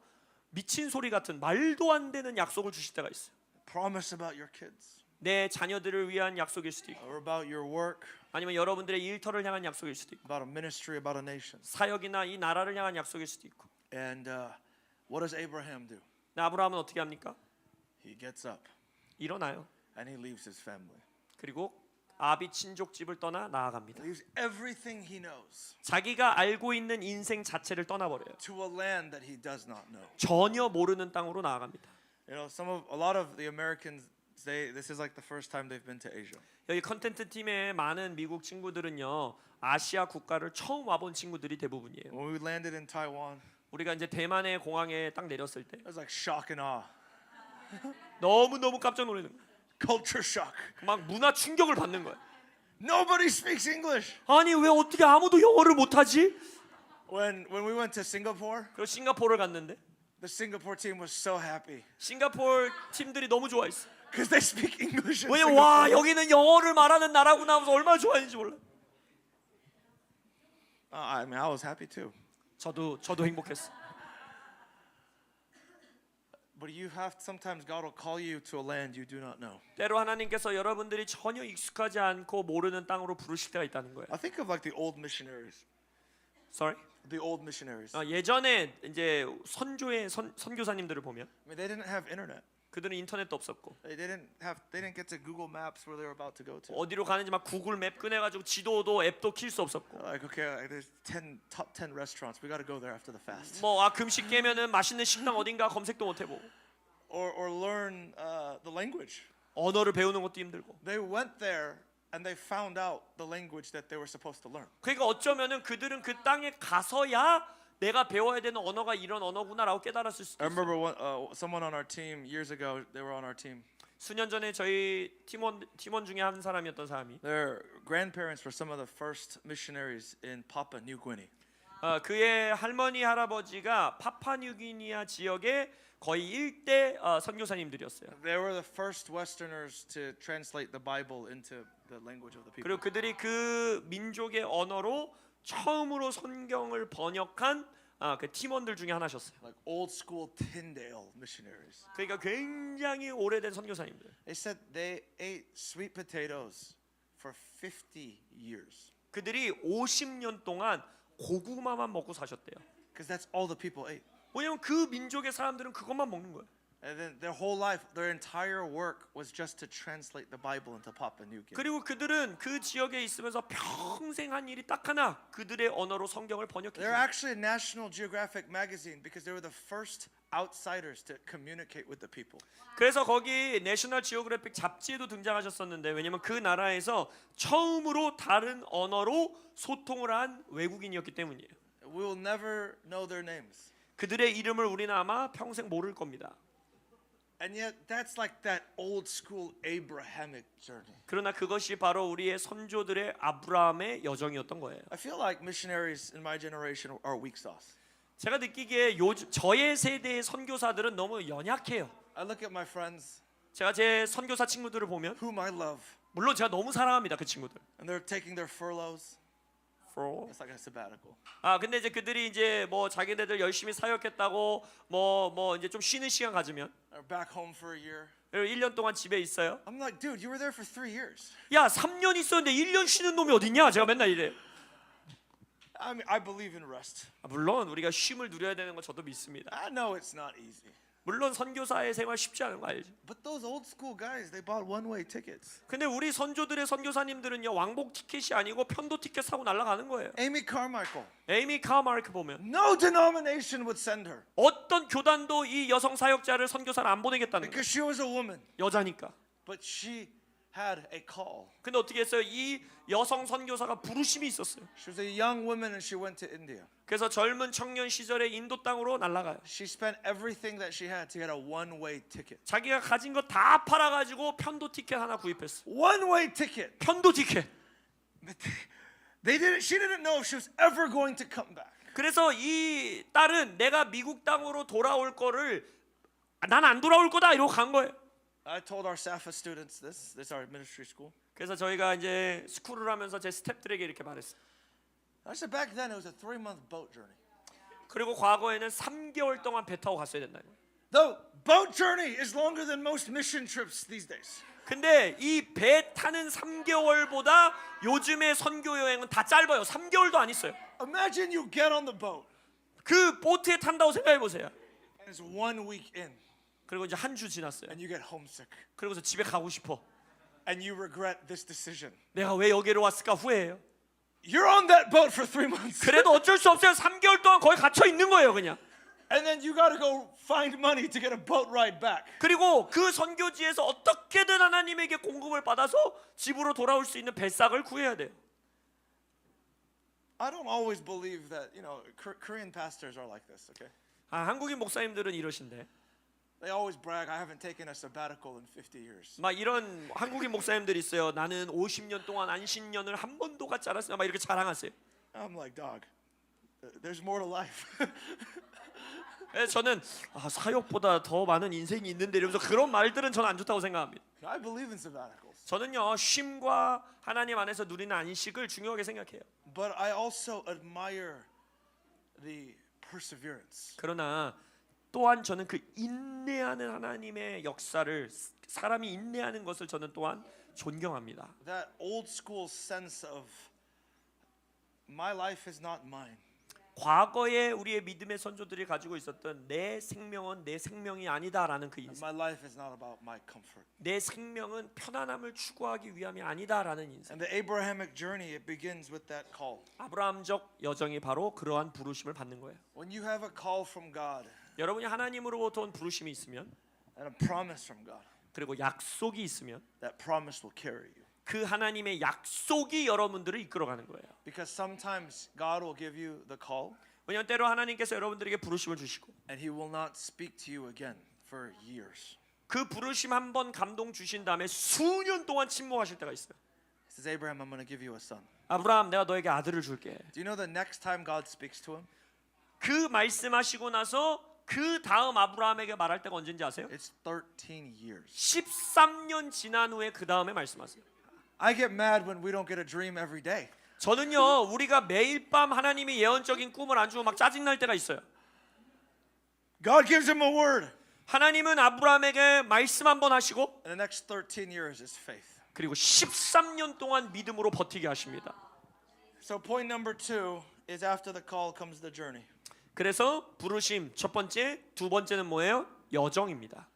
[SPEAKER 2] 미친 소리 같은 말도 안 되는 약속을 주실 때가 있어요.
[SPEAKER 1] Promise about your kids,
[SPEAKER 2] 내 자녀들을 위한 약속일 수도 있고
[SPEAKER 1] or about your work,
[SPEAKER 2] 아니면 여러분들의 일터를 향한 약속일 수도 있고
[SPEAKER 1] about a ministry, about a nation.
[SPEAKER 2] 사역이나 이 나라를 향한 약속일 수도 있고.
[SPEAKER 1] And what does Abraham do?
[SPEAKER 2] 아브라함은 어떻게 합니까?
[SPEAKER 1] He gets up
[SPEAKER 2] 일어나요.
[SPEAKER 1] and he leaves his family.
[SPEAKER 2] 그리고 아비 친족 집을 떠나 나아갑니다.
[SPEAKER 1] Leaves everything he knows
[SPEAKER 2] 자기가 알고 있는 인생 자체를 떠나버려요.
[SPEAKER 1] to a land that he does not know.
[SPEAKER 2] 전혀 모르는 땅으로 나아갑니다.
[SPEAKER 1] You know, a lot of the Americans say this is like the first time they've been to Asia.
[SPEAKER 2] 여기 컨텐트 팀의 많은 미국 친구들은요 아시아 국가를 처음 와본 친구들이 대부분이에요.
[SPEAKER 1] When we landed in Taiwan,
[SPEAKER 2] 우리가 이제 대만의 공항에 딱 내렸을 때
[SPEAKER 1] it was like shock and awe,
[SPEAKER 2] 너무 깜짝 놀라는 거예요.
[SPEAKER 1] culture shock.
[SPEAKER 2] 막 문화 충격을 받는 거예요.
[SPEAKER 1] Nobody speaks English.
[SPEAKER 2] 아니 왜 어떻게 아무도 영어를 못하지?
[SPEAKER 1] When we went to Singapore,
[SPEAKER 2] 그리고 싱가포르를 갔는데
[SPEAKER 1] the Singapore team was so happy
[SPEAKER 2] 싱가포르 팀들이 너무 좋아했어.
[SPEAKER 1] because they speak English. In
[SPEAKER 2] 왜냐면 와
[SPEAKER 1] Singapore.
[SPEAKER 2] 여기는 영어를 말하는 나라구나 하면서 얼마나 좋아했는지 몰라.
[SPEAKER 1] I mean, I was happy too.
[SPEAKER 2] 저도 행복했어.
[SPEAKER 1] But sometimes God will call you to a land you do not know.
[SPEAKER 2] 때로 하나님께서 여러분들이 전혀 익숙하지 않고 모르는 땅으로 부르실 때가 있다는 거예요.
[SPEAKER 1] I think of like the old missionaries.
[SPEAKER 2] Sorry.
[SPEAKER 1] The old missionaries.
[SPEAKER 2] 예전에 이제 선교의 선교사님들을 보면
[SPEAKER 1] I mean, they didn't have internet.
[SPEAKER 2] 그들은 인터넷도 없었고
[SPEAKER 1] They didn't get to Google Maps where they were about to go to.
[SPEAKER 2] 어디로 가는지 막 구글 맵 꺼내가지고 지도도 앱도 킬 수 없었고
[SPEAKER 1] Like, okay, there's top 10 restaurants. We got to go there after the fast.
[SPEAKER 2] 뭐 금식 깨면은 맛있는 식당 어딘가 검색도 못 해보고
[SPEAKER 1] Or learn the language.
[SPEAKER 2] 언어를 배우는 것도 힘들고
[SPEAKER 1] They went there and they found out the language that they were supposed to learn.
[SPEAKER 2] 그러니까 어쩌면은 그들은 그 땅에 가서야 내가 배워야 되는 언어가 이런 언어구나라고 깨달았을 수도
[SPEAKER 1] I
[SPEAKER 2] 있어요.
[SPEAKER 1] remember someone on our team years ago. They were on our team.
[SPEAKER 2] 수년 전에 저희 팀원 중에 한 사람이었던 사람이
[SPEAKER 1] Their grandparents were some of the first missionaries in Papua New Guinea.
[SPEAKER 2] 그의 할머니 할아버지가 파푸아뉴기니아 지역의 거의 일대 선교사님들이었어요.
[SPEAKER 1] They were the first Westerners to translate the Bible into the language of the people.
[SPEAKER 2] 그리고 그들이 그 민족의 언어로 처음으로 성경을 번역한 그 팀원들 중에 하나셨어요.
[SPEAKER 1] Like old school Tyndale missionaries.
[SPEAKER 2] 그러니까 굉장히 오래된 선교사님들.
[SPEAKER 1] They said they ate sweet potatoes for 50 years.
[SPEAKER 2] 그들이 50년 동안 고구마만 먹고 사셨대요.
[SPEAKER 1] Because that's all the people ate.
[SPEAKER 2] 왜냐면 그 민족의 사람들은 그것만 먹는 거예요.
[SPEAKER 1] And then their whole life, their entire work was just to translate the Bible into Papua New Guinea.
[SPEAKER 2] 그리고 그들은 그 지역에 있으면서 평생 한 일이 딱 하나, 그들의 언어로 성경을
[SPEAKER 1] They're
[SPEAKER 2] 번역했어요.
[SPEAKER 1] actually a National Geographic magazine because they were the first outsiders to communicate with the people.
[SPEAKER 2] 그래서 거기 내셔널 지오그래픽 잡지에도 등장하셨었는데 왜냐면 그 나라에서 처음으로 다른 언어로 소통을 한 외국인이었기 때문이에요.
[SPEAKER 1] We will never know their names.
[SPEAKER 2] 그들의 이름을 우리는 아마 평생 모를 겁니다.
[SPEAKER 1] And yet that's like that old school Abrahamic journey.
[SPEAKER 2] 그러나 그것이 바로 우리의 선조들의 아브라함의 여정이었던 거예요.
[SPEAKER 1] I feel like missionaries in my generation are weak sauce.
[SPEAKER 2] 제가 느끼기에 저의 세대의 선교사들은 너무 연약해요.
[SPEAKER 1] I look at my friends
[SPEAKER 2] 제가 제 선교사 친구들을 보면
[SPEAKER 1] whom I love
[SPEAKER 2] 물론 제가 너무 사랑합니다 그 친구들.
[SPEAKER 1] and they're taking their furloughs. It's like a sabbatical.
[SPEAKER 2] 근데 이제 그들이 이제 뭐 자기네들 열심히 사역했다고 뭐 이제 좀 쉬는 시간 가지면
[SPEAKER 1] They're back home for a year.
[SPEAKER 2] 1년 동안 집에 있어요.
[SPEAKER 1] I'm like, dude, you were there for 3 years.
[SPEAKER 2] 야 3년 있었는데 1년 쉬는 놈이 어딨냐? 제가 맨날 이래.
[SPEAKER 1] I mean, I believe in rest.
[SPEAKER 2] 물론 우리가 쉼을 누려야 되는 거 저도 믿습니다.
[SPEAKER 1] I know it's not easy.
[SPEAKER 2] 물론 선교사의 생활 쉽지 않은 거 알죠.
[SPEAKER 1] But those old school guys, they bought one-way tickets.
[SPEAKER 2] 근데 우리 선조들의 선교사님들은요 왕복 티켓이 아니고 편도 티켓 사고 날아가는 거예요.
[SPEAKER 1] Amy Carmichael,
[SPEAKER 2] 에이미 카마르크 보면
[SPEAKER 1] no denomination would send her
[SPEAKER 2] 어떤 교단도 이 여성 사역자를 선교사를 안 보내겠다는 거예요.
[SPEAKER 1] because she was a woman.
[SPEAKER 2] 여자니까.
[SPEAKER 1] But she had a call.
[SPEAKER 2] 근데 어떻게 했어요? 이 여성 선교사가 부르심이 있었어요.
[SPEAKER 1] She was a young woman and she went to India.
[SPEAKER 2] 그래서 젊은 청년 시절에 인도 땅으로 날아가요.
[SPEAKER 1] She spent everything that she had to get a one-way ticket.
[SPEAKER 2] 자기가 가진 거 다 팔아가지고 편도 티켓 하나 구입했어.
[SPEAKER 1] One-way ticket.
[SPEAKER 2] 편도 티켓.
[SPEAKER 1] But she didn't know if she was ever going to come back.
[SPEAKER 2] 그래서 이 딸은 내가 미국 땅으로 돌아올 거를 난 안 돌아올 거다 이러고 간 거예요.
[SPEAKER 1] I told our SAFA students this. This is our ministry school.
[SPEAKER 2] 그래서 저희가 이제 스쿨을 하면서 제 스태프들에게 이렇게 말했어요.
[SPEAKER 1] I said back then it was a 3-month boat journey.
[SPEAKER 2] 그리고 과거에는 3개월 동안 배 타고 갔어야 된다.
[SPEAKER 1] The boat journey is longer than most mission trips these days.
[SPEAKER 2] 근데 이 배 타는 3개월보다 요즘의 선교 여행은 다 짧아요. 3개월도 안 있어요.
[SPEAKER 1] Imagine you get on the boat
[SPEAKER 2] 그 보트에 탄다고 생각해 보세요.
[SPEAKER 1] and it's 1 week in
[SPEAKER 2] 그리고 이제 한 주 지났어요.
[SPEAKER 1] and you get homesick
[SPEAKER 2] 그리고서 집에 가고 싶어.
[SPEAKER 1] and you regret this decision.
[SPEAKER 2] 내가 왜 여기로 왔을까 후회해요.
[SPEAKER 1] You're on that boat for 3 months.
[SPEAKER 2] 그래도 어쩔 수 없어요. 3개월 동안 거기 갇혀 있는 거예요, 그냥.
[SPEAKER 1] And then you got to go find money to get a boat ride back.
[SPEAKER 2] 그리고 그 선교지에서 어떻게든 하나님에게 공급을 받아서 집으로 돌아올 수 있는 뱃삭을 구해야 돼요.
[SPEAKER 1] I don't always believe that, Korean pastors are like this, okay?
[SPEAKER 2] 한국인 목사님들은 이러신데
[SPEAKER 1] They always brag, I haven't taken a sabbatical in 50 years.
[SPEAKER 2] 막 이런 한국인 목사님들이 있어요. 나는 50년 동안 안식년을 한 번도 갖지 않았어요. 막 이렇게 자랑하세요.
[SPEAKER 1] I'm like, dog, there's more to life.
[SPEAKER 2] 그래서 저는 사역보다 더 많은 인생이 있는데 이러면서 그런 말들은 저는 안 좋다고 생각합니다.
[SPEAKER 1] I believe in sabbaticals.
[SPEAKER 2] 저는요 쉼과 하나님 안에서 누리는 안식을 중요하게 생각해요.
[SPEAKER 1] But I also admire the perseverance.
[SPEAKER 2] 그러나 또한 저는 그 인내하는 하나님의 역사를 사람이 인내하는 것을 저는 또한 존경합니다.
[SPEAKER 1] That old school sense of my life is not mine.
[SPEAKER 2] 과거에 우리의 믿음의 선조들이 가지고 있었던 내 생명은 내 생명이 아니다라는 그 인생.
[SPEAKER 1] My life is not about my comfort.
[SPEAKER 2] 내 생명은 편안함을 추구하기 위함이 아니다라는 인생.
[SPEAKER 1] And the Abrahamic journey, it begins with that call.
[SPEAKER 2] 아브라함적 여정이 바로 그러한 부르심을 받는 거예요.
[SPEAKER 1] When you have a call from God
[SPEAKER 2] 여러분이 하나님으로부터 온 부르심이 있으면
[SPEAKER 1] and a promise from God,
[SPEAKER 2] 그리고 약속이 있으면
[SPEAKER 1] that promise will carry you.
[SPEAKER 2] 그 하나님의 약속이 여러분들을 이끌어가는 거예요.
[SPEAKER 1] Because sometimes God will give you the call
[SPEAKER 2] 왜냐하면 때로 하나님께서 여러분들에게 부르심을 주시고
[SPEAKER 1] and He will not speak to you again for years.
[SPEAKER 2] 그 부르심 한번 감동 주신 다음에 수년 동안 침묵하실 때가 있어요.
[SPEAKER 1] He says, Abraham, I'm going to give you a son.
[SPEAKER 2] 아브라함, 내가 너에게 아들을 줄게.
[SPEAKER 1] Do you know the next time God speaks to him?
[SPEAKER 2] 그 말씀하시고 나서 그 다음 아브라함에게 말할 때가 언제인지 아세요?
[SPEAKER 1] It's 13 years.
[SPEAKER 2] 13년 지난 후에 그 다음에 말씀하세요.
[SPEAKER 1] I get mad when we don't get a dream every day.
[SPEAKER 2] 저는요, 우리가 매일 밤 하나님이 예언적인 꿈을 안 주고 막 짜증 날 때가 있어요.
[SPEAKER 1] God gives him a word.
[SPEAKER 2] 하나님은 아브라함에게 말씀 한번 하시고
[SPEAKER 1] And the next 13 years is faith.
[SPEAKER 2] 그리고 13년 동안 믿음으로 버티게 하십니다.
[SPEAKER 1] So point number 2 is after the call comes the journey.
[SPEAKER 2] 그래서 부르심 첫 번째, 두 번째는 뭐예요? 여정입니다.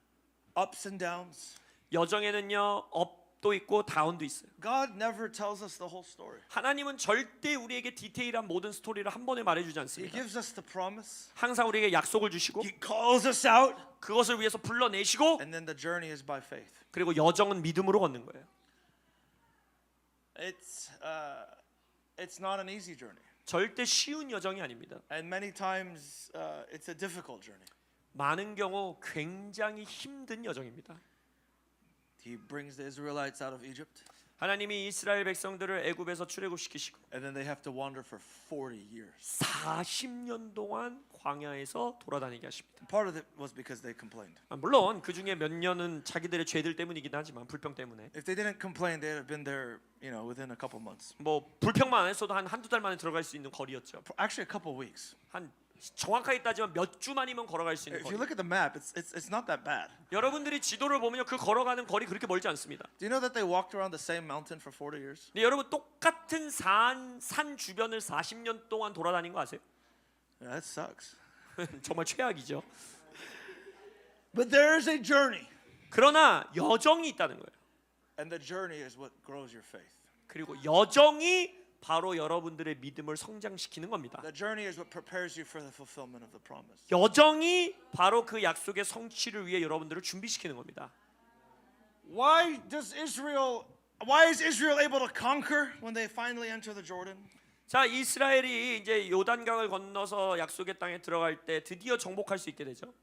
[SPEAKER 1] Ups and downs.
[SPEAKER 2] 여정에는요, 업도 있고 다운도 있어요.
[SPEAKER 1] God never tells us the whole story.
[SPEAKER 2] 하나님은 절대 우리에게 디테일한 모든 스토리를 한 번에 말해주지
[SPEAKER 1] He
[SPEAKER 2] 않습니다.
[SPEAKER 1] gives us the promise.
[SPEAKER 2] 항상 우리에게 약속을 주시고
[SPEAKER 1] He calls us out.
[SPEAKER 2] 그것을 위해서 불러내시고
[SPEAKER 1] And then the journey is by faith.
[SPEAKER 2] 그리고 여정은 믿음으로 걷는 거예요.
[SPEAKER 1] It's not an easy journey.
[SPEAKER 2] 절대 쉬운 여정이 아닙니다.
[SPEAKER 1] And many times it's a difficult journey.
[SPEAKER 2] 많은 경우 굉장히 힘든 여정입니다.
[SPEAKER 1] He brings the Israelites out of Egypt.
[SPEAKER 2] 하나님이 이스라엘 백성들을 애굽에서 출애굽시키시고
[SPEAKER 1] And then they have to wander for 40 years.
[SPEAKER 2] 40년 동안 광야에서 돌아다니게 하십니다.
[SPEAKER 1] Part of it was because they complained.
[SPEAKER 2] 물론 그 중에 몇 년은 자기들의 죄들 때문이긴 하지만 불평 때문에
[SPEAKER 1] If they didn't complain, they'd have been there, within a couple months.
[SPEAKER 2] 뭐 불평만 안 했어도 한두 달 만에 들어갈 수 있는 거리였죠.
[SPEAKER 1] Actually, a couple weeks.
[SPEAKER 2] 한 정확하게 따지면 몇 주만이면 걸어갈 수 있는
[SPEAKER 1] If you
[SPEAKER 2] 거리.
[SPEAKER 1] look at the map, it's not that bad.
[SPEAKER 2] 여러분들이 지도를 보면요, 그 걸어가는 거리 그렇게 멀지 않습니다.
[SPEAKER 1] Do you know that they walked around the same mountain for 40 years?
[SPEAKER 2] 근데 여러분 똑같은 산 주변을 40년 동안 돌아다닌 거 아세요?
[SPEAKER 1] Yeah, that sucks.
[SPEAKER 2] 정말 최악이죠.
[SPEAKER 1] But there is a journey.
[SPEAKER 2] 그러나 여정이 있다는 거예요.
[SPEAKER 1] And the journey is what grows your faith.
[SPEAKER 2] 그리고 여정이 바로 여러분들의 믿음을 성장시키는 겁니다.
[SPEAKER 1] The journey is what prepares you for the fulfillment of the promise.
[SPEAKER 2] 여정이 바로 그 약속의 성취를 위해 여러분들을 준비시키는 겁니다.
[SPEAKER 1] Why is Israel able to conquer when they finally enter the Jordan?
[SPEAKER 2] 자, 이스라엘이 이제 요단강을 건너서 약속의 땅에 들어갈 때 드디어 정복할 수 있게 되죠.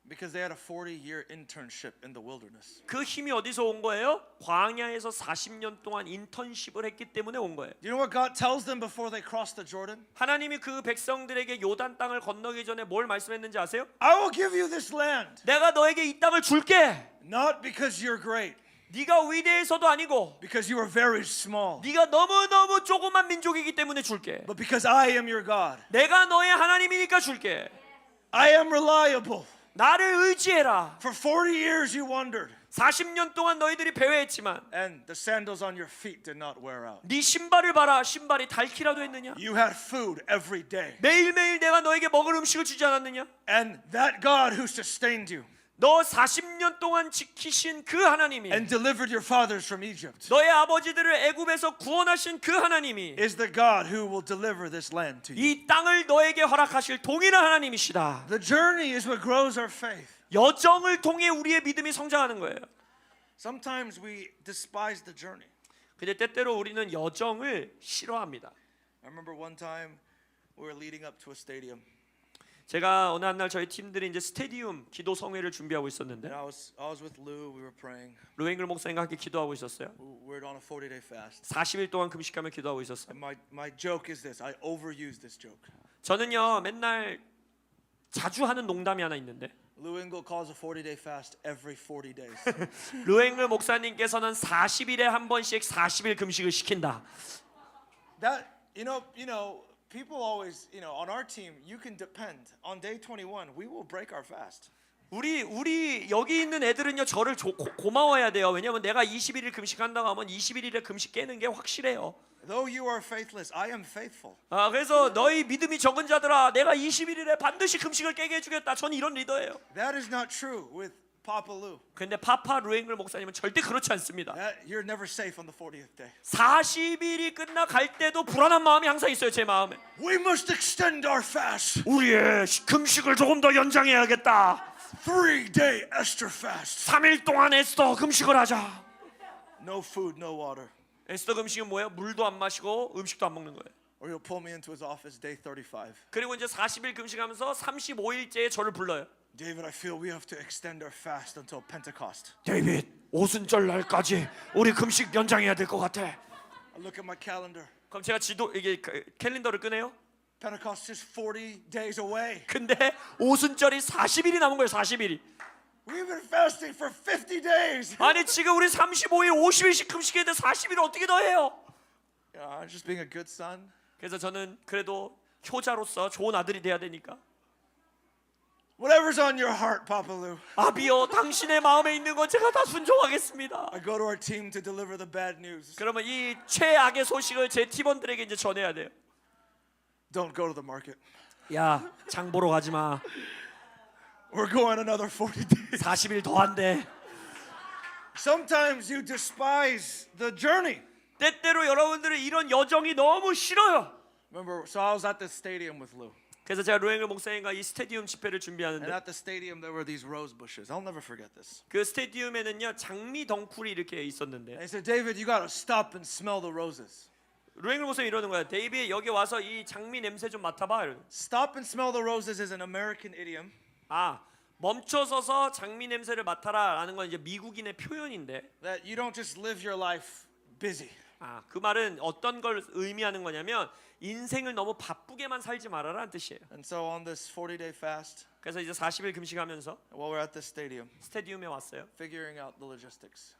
[SPEAKER 1] Because they had a 40-year internship in the wilderness.
[SPEAKER 2] 그 힘이 어디서 온 거예요? 광야에서 40년 동안 인턴십을 했기 때문에 온 거예요.
[SPEAKER 1] Do you know what God tells them before they cross the Jordan?
[SPEAKER 2] 하나님이 그 백성들에게 요단 땅을 건너기 전에 뭘 말씀했는지 아세요?
[SPEAKER 1] I will give you this land,
[SPEAKER 2] 내가 너에게 이 땅을 줄게.
[SPEAKER 1] not because you're great,
[SPEAKER 2] 네가 위대해서도 아니고
[SPEAKER 1] because you are very small,
[SPEAKER 2] 네가 너무너무 조그만 민족이기 때문에 줄게.
[SPEAKER 1] but because I am your God.
[SPEAKER 2] 내가 너의 하나님이니까 줄게.
[SPEAKER 1] I am reliable.
[SPEAKER 2] 나를 의지해라.
[SPEAKER 1] For 40 years you wandered,
[SPEAKER 2] 40년 동안 너희들이 배회했지만
[SPEAKER 1] and the sandals on your feet did not wear out.
[SPEAKER 2] 네 신발을 봐라. 신발이 닳기라도 했느냐?
[SPEAKER 1] You had food every day.
[SPEAKER 2] 매일매일 내가 너에게 먹을 음식을 주지 않았느냐?
[SPEAKER 1] And that God who sustained you
[SPEAKER 2] 너 40년 동안 지키신 그 하나님이
[SPEAKER 1] and delivered your fathers from Egypt
[SPEAKER 2] 너의 아버지들을 애굽에서 구원하신 그 하나님이
[SPEAKER 1] is the God who will deliver this land to you.
[SPEAKER 2] 이 땅을 너에게 허락하실 동일한 하나님이시다.
[SPEAKER 1] The journey is what grows our faith.
[SPEAKER 2] 여정을 통해 우리의 믿음이 성장하는 거예요.
[SPEAKER 1] Sometimes we despise the journey.
[SPEAKER 2] 근데 때때로 우리는 여정을 싫어합니다.
[SPEAKER 1] I remember one time we were leading up to a stadium.
[SPEAKER 2] 제가 어느 날 저희 팀들이 이제 스테디움 기도 성회를 준비하고 있었는데
[SPEAKER 1] And I was with Lou. We were praying.
[SPEAKER 2] 루앵글 목사님과 함께 기도하고 있었어요.
[SPEAKER 1] We were on a 40-day fast.
[SPEAKER 2] 40일 동안 금식하며 기도하고 있었어요.
[SPEAKER 1] And my joke is this. I overuse this joke.
[SPEAKER 2] 저는요 맨날 자주 하는 농담이 하나 있는데
[SPEAKER 1] Lou Engle calls a 40-day fast every 40 days.
[SPEAKER 2] 루앵글 목사님께서는 40일에 한 번씩 40일 금식을 시킨다.
[SPEAKER 1] That you know, people always, on our team, you can depend. On day 21, we will break our fast.
[SPEAKER 2] 우리 여기 있는 애들은요 저를 고마워해야 돼요. 왜냐하면 내가 21일 금식한다고 하면 21일에 금식 깨는 게 확실해요.
[SPEAKER 1] Though you are faithless, I am faithful.
[SPEAKER 2] 그래서 너희 믿음이 적은 자들아, 내가 21일에 반드시 금식을 깨게 해주겠다. 전 이런 리더예요.
[SPEAKER 1] That is not true with Papa Lou.
[SPEAKER 2] 근데 파파 루앵글 목사님은 절대 그렇지 않습니다.
[SPEAKER 1] You're never safe on the 40th day.
[SPEAKER 2] 40일이 끝나 갈 때도 불안한 마음이 항상 있어요. 제 마음에.
[SPEAKER 1] We must extend our fast.
[SPEAKER 2] 우리의 금식을 조금 더 연장해야겠다.
[SPEAKER 1] 3-day Esther fast.
[SPEAKER 2] 3일 동안 에스더 금식을 하자.
[SPEAKER 1] No food, no water.
[SPEAKER 2] 에스더 금식은 뭐예요? 물도 안 마시고 음식도 안 먹는 거예요.
[SPEAKER 1] Or he'll pull me into his office day 35.
[SPEAKER 2] 그리고 이제 40일 금식하면서 35일째에 저를 불러요.
[SPEAKER 1] David, I feel we have to extend our fast until Pentecost.
[SPEAKER 2] 데이빗, 오순절 날까지 우리 금식 연장해야 될 것 같아.
[SPEAKER 1] I look at my calendar.
[SPEAKER 2] 그럼 제가 이게 캘린더를 끄네요.
[SPEAKER 1] Pentecost is 40 days away.
[SPEAKER 2] 근데 오순절이 40일이 남은 거예요. 40일이.
[SPEAKER 1] We've been fasting for 50 days.
[SPEAKER 2] 아니 지금 우리 35일, 50일씩 금식했는데 40일 어떻게 더 해요?
[SPEAKER 1] I'm just being a good son.
[SPEAKER 2] 그래서 저는 그래도 효자로서 좋은 아들이 돼야 되니까
[SPEAKER 1] Whatever's on your heart, Papa Lou.
[SPEAKER 2] 아비여 당신의 마음에 있는 건 제가 다 순종하겠습니다.
[SPEAKER 1] I go to our team to deliver the bad news.
[SPEAKER 2] 그러면 이 최악의 소식을 제 팀원들에게 이제 전해야 돼요.
[SPEAKER 1] Don't go to the market.
[SPEAKER 2] 야, 장 보러 가지 마.
[SPEAKER 1] We're going another 40 days.
[SPEAKER 2] 40일 더 한대.
[SPEAKER 1] Sometimes you despise the journey.
[SPEAKER 2] 때때로 여러분들은 이런 여정이 너무 싫어요.
[SPEAKER 1] Remember, so I was at the stadium with Lou.
[SPEAKER 2] 그래서 제가 로앵글 목사님과 이 스테디움 집회를
[SPEAKER 1] And
[SPEAKER 2] 준비하는데
[SPEAKER 1] at the stadium there were these rose bushes. I'll never forget this.
[SPEAKER 2] 그 스테디움에는요 장미 덩쿨이 이렇게 있었는데
[SPEAKER 1] They said, David, you got to stop and smell the roses.
[SPEAKER 2] 로앵글 목사님 이러는 거야. 데이비드 여기 와서 이 장미 냄새 좀 맡아봐. 이러는.
[SPEAKER 1] Stop and smell the roses is an American idiom.
[SPEAKER 2] 아 멈춰서서 장미 냄새를 맡아라라는 건 이제 미국인의 표현인데
[SPEAKER 1] That you don't just live your life busy.
[SPEAKER 2] 아 그 말은 어떤 걸 의미하는 거냐면 인생을 너무 바쁘게만 살지 말아라는 뜻이에요.
[SPEAKER 1] And so on this 40-day fast,
[SPEAKER 2] 그래서 이제 40일 금식하면서
[SPEAKER 1] while we're at the stadium,
[SPEAKER 2] 스테디움에 왔어요.
[SPEAKER 1] figuring out the logistics.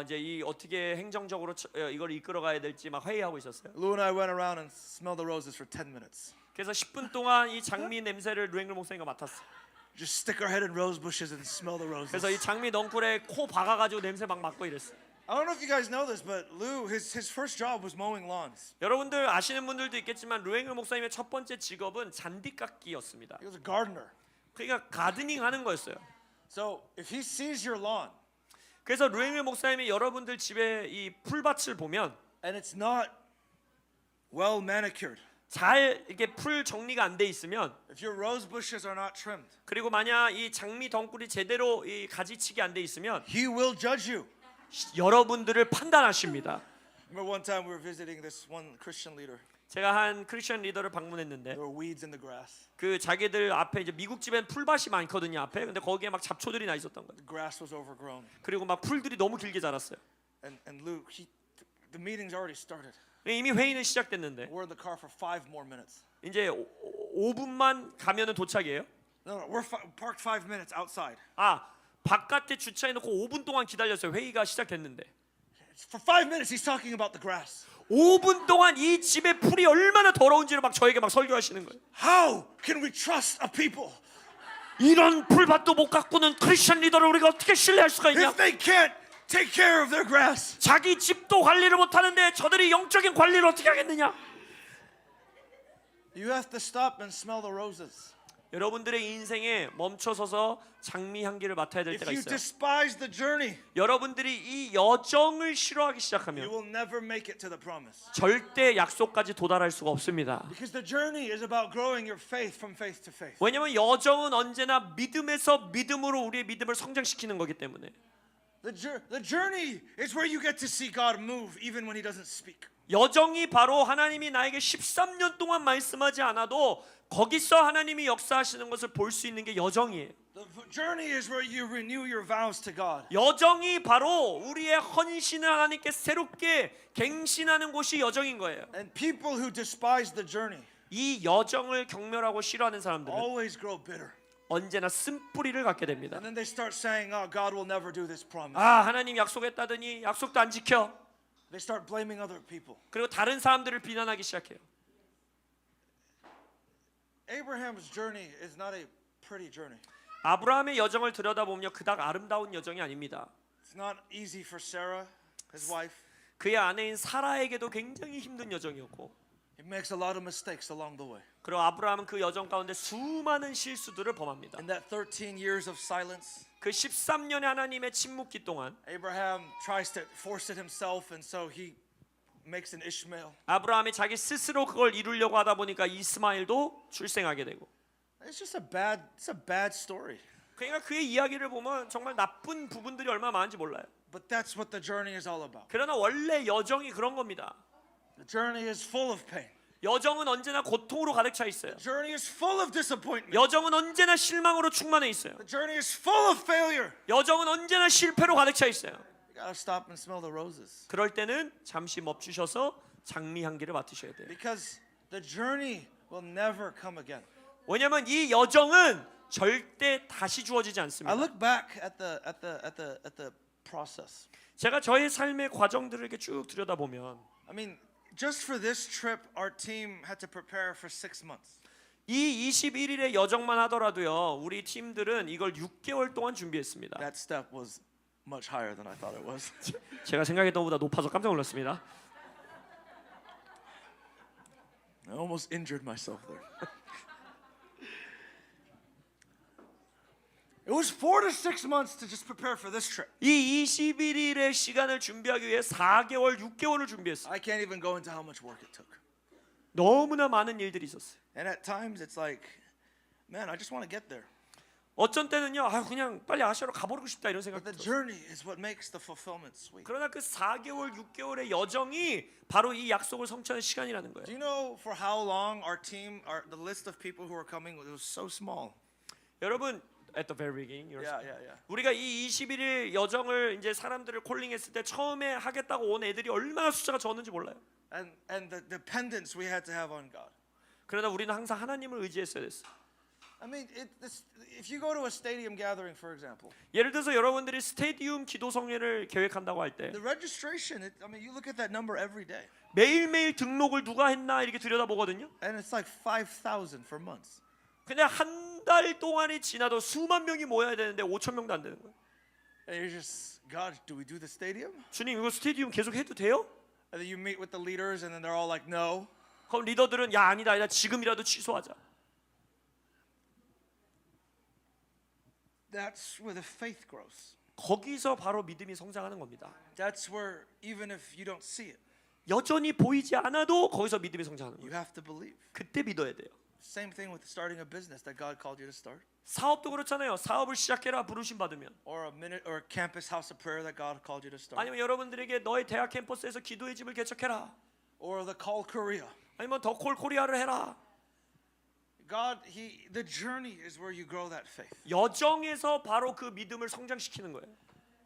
[SPEAKER 2] 이제 이 어떻게 행정적으로 이걸 이끌어가야 될지 막 회의하고 있었어요.
[SPEAKER 1] Lou and I went around and smelled the roses for 10 minutes.
[SPEAKER 2] 그래서 10분 동안 이 장미 냄새를 루앵글 목사님과 맡았어요.
[SPEAKER 1] Just stick our head in rose bushes and smell the roses.
[SPEAKER 2] 그래서 이 장미 덩굴에 코 박아가지고 냄새 막 맡고 이랬어요.
[SPEAKER 1] I don't know if you guys know this, but Lou, his first job was mowing lawns.
[SPEAKER 2] 여러분들 아시는 분들도 있겠지만 루앵글 목사님의 첫 번째 직업은 잔디 깎기였습니다.
[SPEAKER 1] He was a gardener.
[SPEAKER 2] 그러니까 가드닝 하는 거였어요.
[SPEAKER 1] So if he sees your lawn
[SPEAKER 2] 그래서 루앵글 목사님이 여러분들 집에 이 풀밭을 보면
[SPEAKER 1] and it's not well manicured,
[SPEAKER 2] 잘 이렇게 풀 정리가 안 돼 있으면
[SPEAKER 1] if your rose bushes are not trimmed,
[SPEAKER 2] 그리고 만약 이 장미 덩굴이 제대로 이 가지치기 안 돼 있으면
[SPEAKER 1] he will judge you.
[SPEAKER 2] 여러분들을 판단하십니다.
[SPEAKER 1] Remember one time we were visiting this one Christian leader.
[SPEAKER 2] 제가 한 크리스천 리더를 방문했는데
[SPEAKER 1] There were weeds in the grass.
[SPEAKER 2] 그 자기들 앞에 이제 미국 집엔 풀밭이 많거든요 앞에. 근데 거기에 막 잡초들이 나 있었던 거예요.
[SPEAKER 1] The grass was overgrown.
[SPEAKER 2] 그리고 막 풀들이 너무 길게 자랐어요.
[SPEAKER 1] And Lou, the meeting's already started.
[SPEAKER 2] 이미 회의는 시작됐는데
[SPEAKER 1] We're in the car for 5 more minutes.
[SPEAKER 2] 이제 5분만 가면은 도착이에요.
[SPEAKER 1] No, we're parked 5 minutes outside.
[SPEAKER 2] 바깥에 주차해 놓고 5분 동안 기다렸어요. 회의가 시작됐는데
[SPEAKER 1] For 5 minutes he's talking about the grass.
[SPEAKER 2] 5분 동안 이 집의 풀이 얼마나 더러운지를 막 저에게 막 설교하시는 거예요.
[SPEAKER 1] How can we trust a people
[SPEAKER 2] 이런 풀밭도 못 가꾸는 크리스천 리더를 우리가 어떻게 신뢰할 수가 있냐?
[SPEAKER 1] if they can't take care of their grass?
[SPEAKER 2] 자기 집도 관리를 못 하는데 저들이 영적인 관리를 어떻게 하겠느냐?
[SPEAKER 1] You have to stop and smell the roses.
[SPEAKER 2] 여러분들의 인생에 멈춰서서 장미 향기를 맡아야 될
[SPEAKER 1] If
[SPEAKER 2] 때가
[SPEAKER 1] you
[SPEAKER 2] 있어요.
[SPEAKER 1] despise the journey,
[SPEAKER 2] 여러분들이 이 여정을 싫어하기
[SPEAKER 1] you
[SPEAKER 2] 시작하면
[SPEAKER 1] will never make it to the promise.
[SPEAKER 2] 절대 약속까지 도달할 수가 없습니다.
[SPEAKER 1] Because the journey is about growing your faith from faith to faith.
[SPEAKER 2] 왜냐하면 여정은 언제나 믿음에서 믿음으로 우리의 믿음을 성장시키는 거기 때문에
[SPEAKER 1] The journey is where you get to see God move even when he doesn't speak.
[SPEAKER 2] 여정이 바로 하나님이 나에게 13년 동안 말씀하지 않아도 거기서 하나님이 역사하시는 것을 볼 수 있는 게 여정이에요.
[SPEAKER 1] The journey is where you renew your vows to God.
[SPEAKER 2] 여정이 바로 우리의 헌신을 하나님께 새롭게 갱신하는 곳이 여정인 거예요.
[SPEAKER 1] And people who despise the journey
[SPEAKER 2] 이 여정을 경멸하고 싫어하는 사람들은
[SPEAKER 1] always grow bitter.
[SPEAKER 2] 언제나 쓴뿌리를 갖게 됩니다.
[SPEAKER 1] And then they start saying, "Oh, God will never do this promise."
[SPEAKER 2] 하나님 약속했다더니 약속도 안 지켜.
[SPEAKER 1] They start blaming other people.
[SPEAKER 2] 그리고 다른 사람들을 비난하기 시작해요.
[SPEAKER 1] Abraham's journey is not a pretty journey.
[SPEAKER 2] 아브라함의 여정을 들여다보면 그닥 아름다운 여정이 아닙니다.
[SPEAKER 1] It's not easy for Sarah, his wife.
[SPEAKER 2] 그의 아내인 사라에게도 굉장히 힘든 여정이었고
[SPEAKER 1] He makes a lot of mistakes along the way.
[SPEAKER 2] 그리고 아브라함은 그 여정 가운데 수많은 실수들을 범합니다.
[SPEAKER 1] In that 13 years of silence,
[SPEAKER 2] 그 13년의 하나님의 침묵기 동안
[SPEAKER 1] Abraham tries to force it himself, and so he makes an Ishmael.
[SPEAKER 2] 아브라함이 자기 스스로 그걸 이루려고 하다 보니까 이스마엘도 출생하게 되고
[SPEAKER 1] It's just it's a bad story.
[SPEAKER 2] 그러니까 그의 이야기를 보면 정말 나쁜 부분들이 얼마나 많은지 몰라요.
[SPEAKER 1] But that's what the journey is all about.
[SPEAKER 2] 그러나 원래 여정이 그런 겁니다.
[SPEAKER 1] The journey is full of pain.
[SPEAKER 2] 여정은 언제나 고통으로 가득 차 있어요.
[SPEAKER 1] The journey is full of disappointment.
[SPEAKER 2] 여정은 언제나 실망으로 충만해 있어요.
[SPEAKER 1] The journey is full of failure.
[SPEAKER 2] 여정은 언제나 실패로 가득 차 있어요.
[SPEAKER 1] You gotta stop and smell the roses.
[SPEAKER 2] 그럴 때는 잠시 멈추셔서 장미 향기를 맡으셔야 돼요.
[SPEAKER 1] Because the journey will never come again.
[SPEAKER 2] 왜냐하면 이 여정은 절대 다시 주어지지
[SPEAKER 1] I
[SPEAKER 2] 않습니다.
[SPEAKER 1] look back at the process.
[SPEAKER 2] 제가 저의 삶의 과정들을 이렇게 쭉 들여다보면
[SPEAKER 1] I mean, just for this trip, our team had to prepare for 6 months.
[SPEAKER 2] 이 21일의 여정만 하더라도요. 우리 팀들은 이걸 6개월 동안 준비했습니다.
[SPEAKER 1] That step was much higher than I thought it was.
[SPEAKER 2] 제가 생각했던 것보다 높아서 깜짝 놀랐습니다.
[SPEAKER 1] I almost injured myself there. It was 4 to 6 months to just prepare for this trip.
[SPEAKER 2] 이 21일의 시간을 준비하기 위해 4개월, 6개월을 준비했어요.
[SPEAKER 1] I can't even go into how much work it took.
[SPEAKER 2] 너무나 많은 일들이 있었어요.
[SPEAKER 1] And at times it's like, man, I just want to get there.
[SPEAKER 2] 어쩐 때는요, 그냥 빨리 아시아로 가버리고 싶다 이런
[SPEAKER 1] But
[SPEAKER 2] 생각이
[SPEAKER 1] the
[SPEAKER 2] 들었어요.
[SPEAKER 1] journey is what makes the fulfillment sweet.
[SPEAKER 2] 그러나 그 4개월, 6개월의 여정이 바로 이 약속을 성취하는 시간이라는 거예요.
[SPEAKER 1] Do you know for how long our team, the list of people who were coming, it was so small.
[SPEAKER 2] 여러분, at the very beginning,
[SPEAKER 1] Yeah.
[SPEAKER 2] 우리가 이 21일 여정을 이제 사람들을 콜링했을 때 처음에 하겠다고 온 애들이 얼마나 숫자가 적었는지 몰라요.
[SPEAKER 1] And the dependence we had to have on God.
[SPEAKER 2] 그러나 우리는 항상 하나님을 의지했어야 됐어요.
[SPEAKER 1] I mean, if you go to a stadium gathering, for example,
[SPEAKER 2] 예를 들어서 여러분들이 스테디움 기도 성회를 계획한다고 할 때
[SPEAKER 1] the registration, I mean, you look at that number every day,
[SPEAKER 2] 매일매일 등록을 누가 했나 이렇게 들여다보거든요.
[SPEAKER 1] and it's like 5,000 for months.
[SPEAKER 2] 그냥 한 달 동안이 지나도 수만 명이 모여야 되는데 5천 명도 안 되는 거예요.
[SPEAKER 1] And you're just, God, do we do the stadium?
[SPEAKER 2] 주님 이거 스테디움 계속 해도 돼요?
[SPEAKER 1] And then you meet with the leaders, and then they're all like, no.
[SPEAKER 2] 그럼 리더들은 야 아니다 지금이라도 취소하자.
[SPEAKER 1] That's where the faith grows.
[SPEAKER 2] 거기서 바로 믿음이 성장하는 겁니다.
[SPEAKER 1] That's where even if you don't see it,
[SPEAKER 2] 여전히 보이지 않아도 거기서 믿음이 성장하는
[SPEAKER 1] you
[SPEAKER 2] 거예요.
[SPEAKER 1] have to believe.
[SPEAKER 2] 그때 믿어야 돼요.
[SPEAKER 1] Same thing with starting a business that God called you to start,
[SPEAKER 2] 사업도 그렇잖아요. 사업을 시작해라 부르심 받으면.
[SPEAKER 1] or a campus house of prayer that God called you to start,
[SPEAKER 2] 아니면 여러분들에게 너의 대학 캠퍼스에서 기도의 집을 개척해라.
[SPEAKER 1] or the Call Korea.
[SPEAKER 2] 아니면 더 콜 코리아를 해라.
[SPEAKER 1] God, the journey is where you grow that faith.
[SPEAKER 2] 여정에서 바로 그 믿음을 성장시키는 거예요.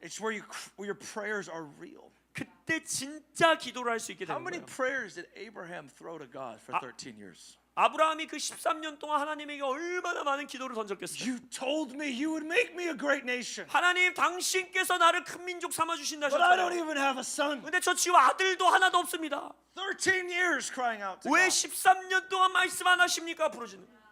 [SPEAKER 1] It's where your prayers are real.
[SPEAKER 2] 그때 진짜 기도를 할 수 있게
[SPEAKER 1] How
[SPEAKER 2] 되는
[SPEAKER 1] many
[SPEAKER 2] 거예요.
[SPEAKER 1] prayers did Abraham throw to God for 13 years?
[SPEAKER 2] 아브라함이 그 13년 동안 하나님에게 얼마나 많은 기도를 던졌겠어요.
[SPEAKER 1] You told me you would make me a great nation,
[SPEAKER 2] 하나님 당신께서 나를 큰 민족 삼아 주신다
[SPEAKER 1] but I don't
[SPEAKER 2] 하셨잖아요.
[SPEAKER 1] even have a son.
[SPEAKER 2] 근데 저 지금 아들도 하나도 없습니다.
[SPEAKER 1] 13 years crying out to
[SPEAKER 2] 왜
[SPEAKER 1] God.
[SPEAKER 2] 13년 동안 말씀 안 하십니까? 부르짖는 거예요.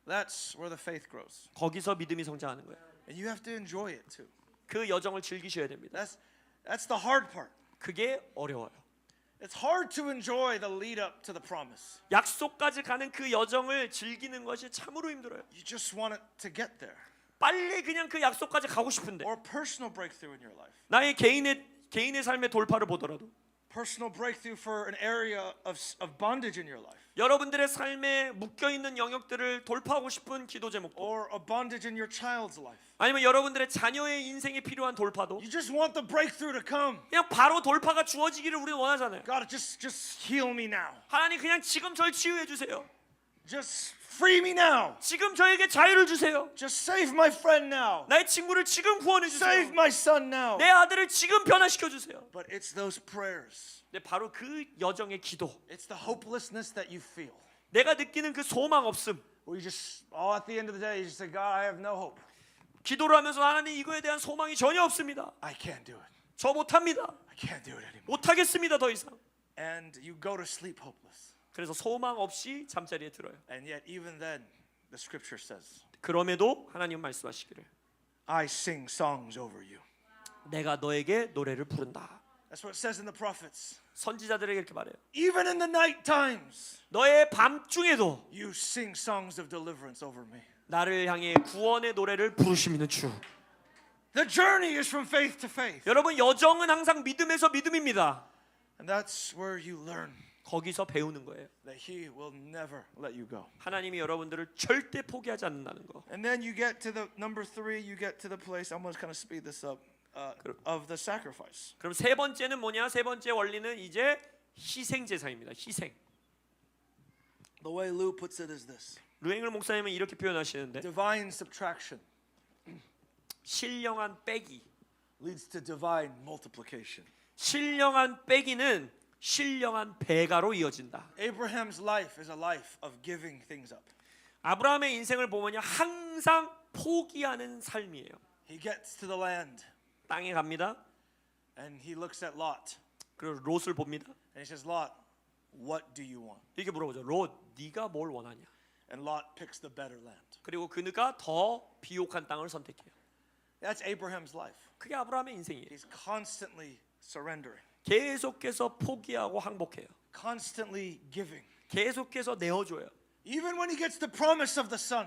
[SPEAKER 1] That's where the faith grows.
[SPEAKER 2] 거기서 믿음이 성장하는 거예요.
[SPEAKER 1] And you have to enjoy it too.
[SPEAKER 2] 그 여정을 즐기셔야 됩니다.
[SPEAKER 1] That's the hard part.
[SPEAKER 2] 그게 어려워요.
[SPEAKER 1] It's hard to enjoy the lead up to the promise.
[SPEAKER 2] 약속까지 가는 그 여정을 즐기는 것이 참으로 힘들어요.
[SPEAKER 1] You just want it to get there.
[SPEAKER 2] 빨리 그냥 그 약속까지 가고 싶은데
[SPEAKER 1] Or personal breakthrough in your life.
[SPEAKER 2] 나의 개인의 삶의 돌파를 보더라도
[SPEAKER 1] Personal breakthrough for an area of bondage in your life.
[SPEAKER 2] 여러분들의 삶에 묶여 있는 영역들을 돌파하고 싶은 기도 제목,
[SPEAKER 1] Or a bondage in your child's life.
[SPEAKER 2] 아니면 여러분들의 자녀의 인생에 필요한 돌파도
[SPEAKER 1] You just want the breakthrough to come.
[SPEAKER 2] 그냥 바로 돌파가 주어지기를 우리는 원하잖아요.
[SPEAKER 1] God, just heal me now.
[SPEAKER 2] 하나님 그냥 지금 절 치유해 주세요.
[SPEAKER 1] Just free me now.
[SPEAKER 2] 지금 저에게 자유를 주세요.
[SPEAKER 1] Just save my friend now.
[SPEAKER 2] 나의 친구를 지금 구원해
[SPEAKER 1] Save
[SPEAKER 2] 주세요.
[SPEAKER 1] my son now.
[SPEAKER 2] 내 아들을 지금 변화시켜 주세요.
[SPEAKER 1] But it's those prayers.
[SPEAKER 2] 네, 바로 그 여정의 기도.
[SPEAKER 1] It's the hopelessness that you feel.
[SPEAKER 2] 내가 느끼는 그 소망 없음.
[SPEAKER 1] Where you just, at the end of the day, you just say, God, I have no hope.
[SPEAKER 2] 기도를 하면서 하나님 이거에 대한 소망이 전혀 없습니다.
[SPEAKER 1] I can't do it.
[SPEAKER 2] 저 못합니다.
[SPEAKER 1] I can't do it anymore.
[SPEAKER 2] 못하겠습니다 더 이상.
[SPEAKER 1] And you go to sleep hopeless.
[SPEAKER 2] 그래서 소망 없이 잠자리에 들어요.
[SPEAKER 1] And yet, even then, the scripture says,
[SPEAKER 2] 그럼에도 하나님 말씀하시기를
[SPEAKER 1] I sing songs over you.
[SPEAKER 2] 내가 너에게 노래를 부른다.
[SPEAKER 1] That's what it says in the prophets.
[SPEAKER 2] 선지자들에게 이렇게 말해요.
[SPEAKER 1] Even in the night times,
[SPEAKER 2] 너의 밤중에도
[SPEAKER 1] you sing songs of deliverance over me.
[SPEAKER 2] 나를 향해 구원의 노래를 부르시는 주.
[SPEAKER 1] The journey is from faith to faith.
[SPEAKER 2] 여러분 여정은 항상 믿음에서 믿음입니다.
[SPEAKER 1] And that's where you learn
[SPEAKER 2] 거기서 배우는 거예요.
[SPEAKER 1] that He will never let you go.
[SPEAKER 2] 하나님이 여러분들을 절대 포기하지 않는다는 거.
[SPEAKER 1] And then you get to the number 3, you get to the place, I'm going to kind of speed this up. of the sacrifice.
[SPEAKER 2] 그럼 세 번째는 뭐냐? 세 번째 원리는 이제 희생 제사입니다. 희생.
[SPEAKER 1] The way Lou puts it is this:
[SPEAKER 2] 루앵글 목사님은 이렇게 표현하시는데
[SPEAKER 1] divine subtraction
[SPEAKER 2] 신령한 빼기,
[SPEAKER 1] leads to divine multiplication.
[SPEAKER 2] 신령한 빼기는 신령한 배가로 이어진다.
[SPEAKER 1] Abraham's life is a life of giving things up.
[SPEAKER 2] 아브라함의 인생을 보면요 항상 포기하는 삶이에요.
[SPEAKER 1] He gets to the land
[SPEAKER 2] 땅에 갑니다.
[SPEAKER 1] and he looks at Lot
[SPEAKER 2] 그리고 롯을 봅니다.
[SPEAKER 1] and he says, Lot, what do you want?
[SPEAKER 2] 이렇게 물어보죠. 롯, 네가 뭘 원하냐?
[SPEAKER 1] And Lot picks the better land.
[SPEAKER 2] 그리고 그가 더 비옥한 땅을 선택해요.
[SPEAKER 1] That's Abraham's life.
[SPEAKER 2] 그게 아브라함의 인생이에요.
[SPEAKER 1] He's constantly surrendering,
[SPEAKER 2] 계속해서 포기하고 항복해요.
[SPEAKER 1] constantly giving.
[SPEAKER 2] 계속해서 내어줘요.
[SPEAKER 1] Even when he gets the promise of the son,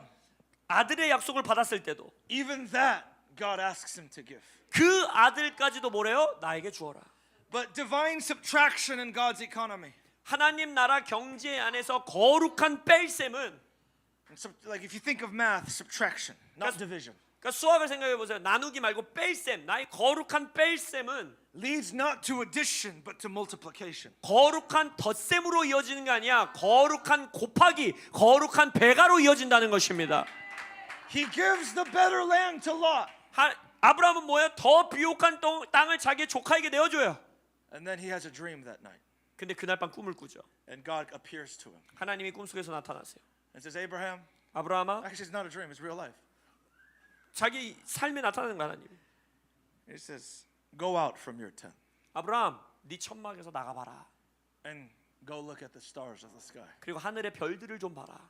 [SPEAKER 2] 아들의 약속을 받았을 때도
[SPEAKER 1] even that God asks him to give.
[SPEAKER 2] 그 아들까지도 뭐래요? 나에게 주어라.
[SPEAKER 1] But divine subtraction in God's economy.
[SPEAKER 2] 하나님 나라 경제 안에서 거룩한 뺄셈은
[SPEAKER 1] Like if you think of math, subtraction, not division,
[SPEAKER 2] 그러니까 수학을 생각해 보세요. 나누기 말고 뺄셈, 나의 거룩한 뺄셈은
[SPEAKER 1] leads not to addition but to multiplication.
[SPEAKER 2] 거룩한 덧셈으로 이어지는 게 아니야. 거룩한 곱하기, 거룩한 배가로 이어진다는 것입니다.
[SPEAKER 1] He gives the better land to Lot.
[SPEAKER 2] 아브라함은 뭐예요? 더 비옥한 땅을 자기의 조카에게 내어줘요.
[SPEAKER 1] And then he has a dream that night.
[SPEAKER 2] 근데 그날 밤 꿈을 꾸죠.
[SPEAKER 1] And God appears to him
[SPEAKER 2] 하나님이 꿈속에서 나타나세요.
[SPEAKER 1] and says, Abraham,
[SPEAKER 2] 아브라함아,
[SPEAKER 1] actually it's not a dream, it's real life.
[SPEAKER 2] 자기 삶에 나타나는 거야 하나님.
[SPEAKER 1] He says, go out from your tent
[SPEAKER 2] 아브라함, 네 천막에서 나가봐라.
[SPEAKER 1] and go look at the stars of the sky.
[SPEAKER 2] 그리고 하늘의 별들을 좀 봐라.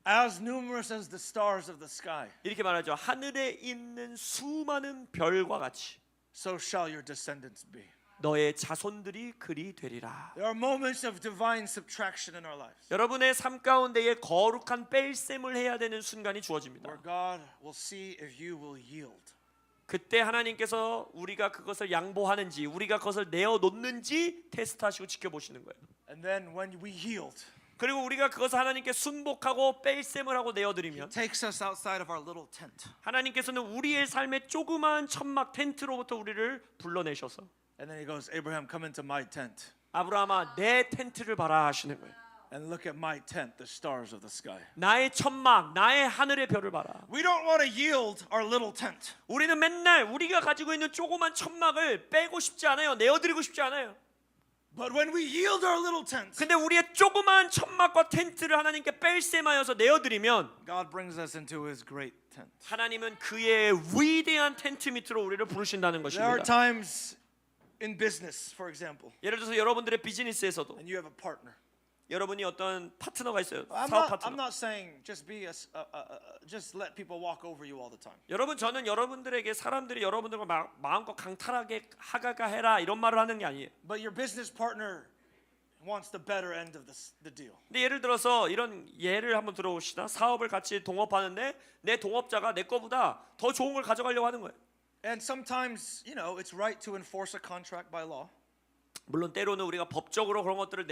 [SPEAKER 1] As numerous as the stars of the sky,
[SPEAKER 2] 이렇게 말하죠. 하늘에 있는 수많은 별과 같이
[SPEAKER 1] so shall your descendants be.
[SPEAKER 2] 너의 자손들이 그리 되리라.
[SPEAKER 1] There are moments of divine subtraction in our lives
[SPEAKER 2] 여러분의 삶 가운데에 거룩한 뺄셈을 해야 되는 순간이 주어집니다.
[SPEAKER 1] where God will see if you will yield.
[SPEAKER 2] 그때 하나님께서 우리가 그것을 양보하는지 우리가 그것을 내어놓는지 테스트하시고 지켜보시는 거예요.
[SPEAKER 1] And then when we yield,
[SPEAKER 2] 그리고 우리가 그것을 하나님께 순복하고 뺄셈을 하고
[SPEAKER 1] He
[SPEAKER 2] 내어드리면
[SPEAKER 1] takes us outside of our little tent.
[SPEAKER 2] 하나님께서는 우리의 삶의 조그마한 천막 텐트로부터 우리를 불러내셔서
[SPEAKER 1] And then He goes, Abraham, come into my tent
[SPEAKER 2] 아브라함아 내 텐트를 봐라 하시는 거예요.
[SPEAKER 1] and look at my tent, the stars of the sky.
[SPEAKER 2] 나의 천막, 나의 하늘의 별을 봐라.
[SPEAKER 1] We don't want to yield our little tent.
[SPEAKER 2] 우리는 맨날 우리가 가지고 있는 조그만 천막을 빼고 싶지 않아요. 내어드리고 싶지 않아요.
[SPEAKER 1] But when we yield our little tent,
[SPEAKER 2] 근데 우리의 조그만 천막과 텐트를 하나님께 뺄셈하여서 내어드리면
[SPEAKER 1] God brings us into His great tent.
[SPEAKER 2] 하나님은 그의 위대한 텐트 밑으로 우리를 부르신다는
[SPEAKER 1] There are
[SPEAKER 2] 것입니다.
[SPEAKER 1] times in business, for example,
[SPEAKER 2] 예를 들어서 여러분들의 비즈니스에서도
[SPEAKER 1] and you have a partner.
[SPEAKER 2] 여러분이 어떤 파트너가 있어요.
[SPEAKER 1] I'm
[SPEAKER 2] 사업
[SPEAKER 1] not
[SPEAKER 2] 파트너.
[SPEAKER 1] saying just be just let people walk over you all the time.
[SPEAKER 2] 여러분 저는 여러분들에게 사람들이 여러분들과 마음껏 강탈하게 하가가 해라 이런 말을 하는 게 아니에요.
[SPEAKER 1] But your business partner wants the better end of the deal.
[SPEAKER 2] 근데 예를 들어서 이런 예를 한번 들어봅시다. 사업을 같이 동업하는데 내 동업자가 내 거보다 더 좋은 걸 가져가려고 하는 거예요.
[SPEAKER 1] And sometimes, you know, it's right to enforce a contract by law.
[SPEAKER 2] 물론 때로는 우리가 법적으로 그런 것들을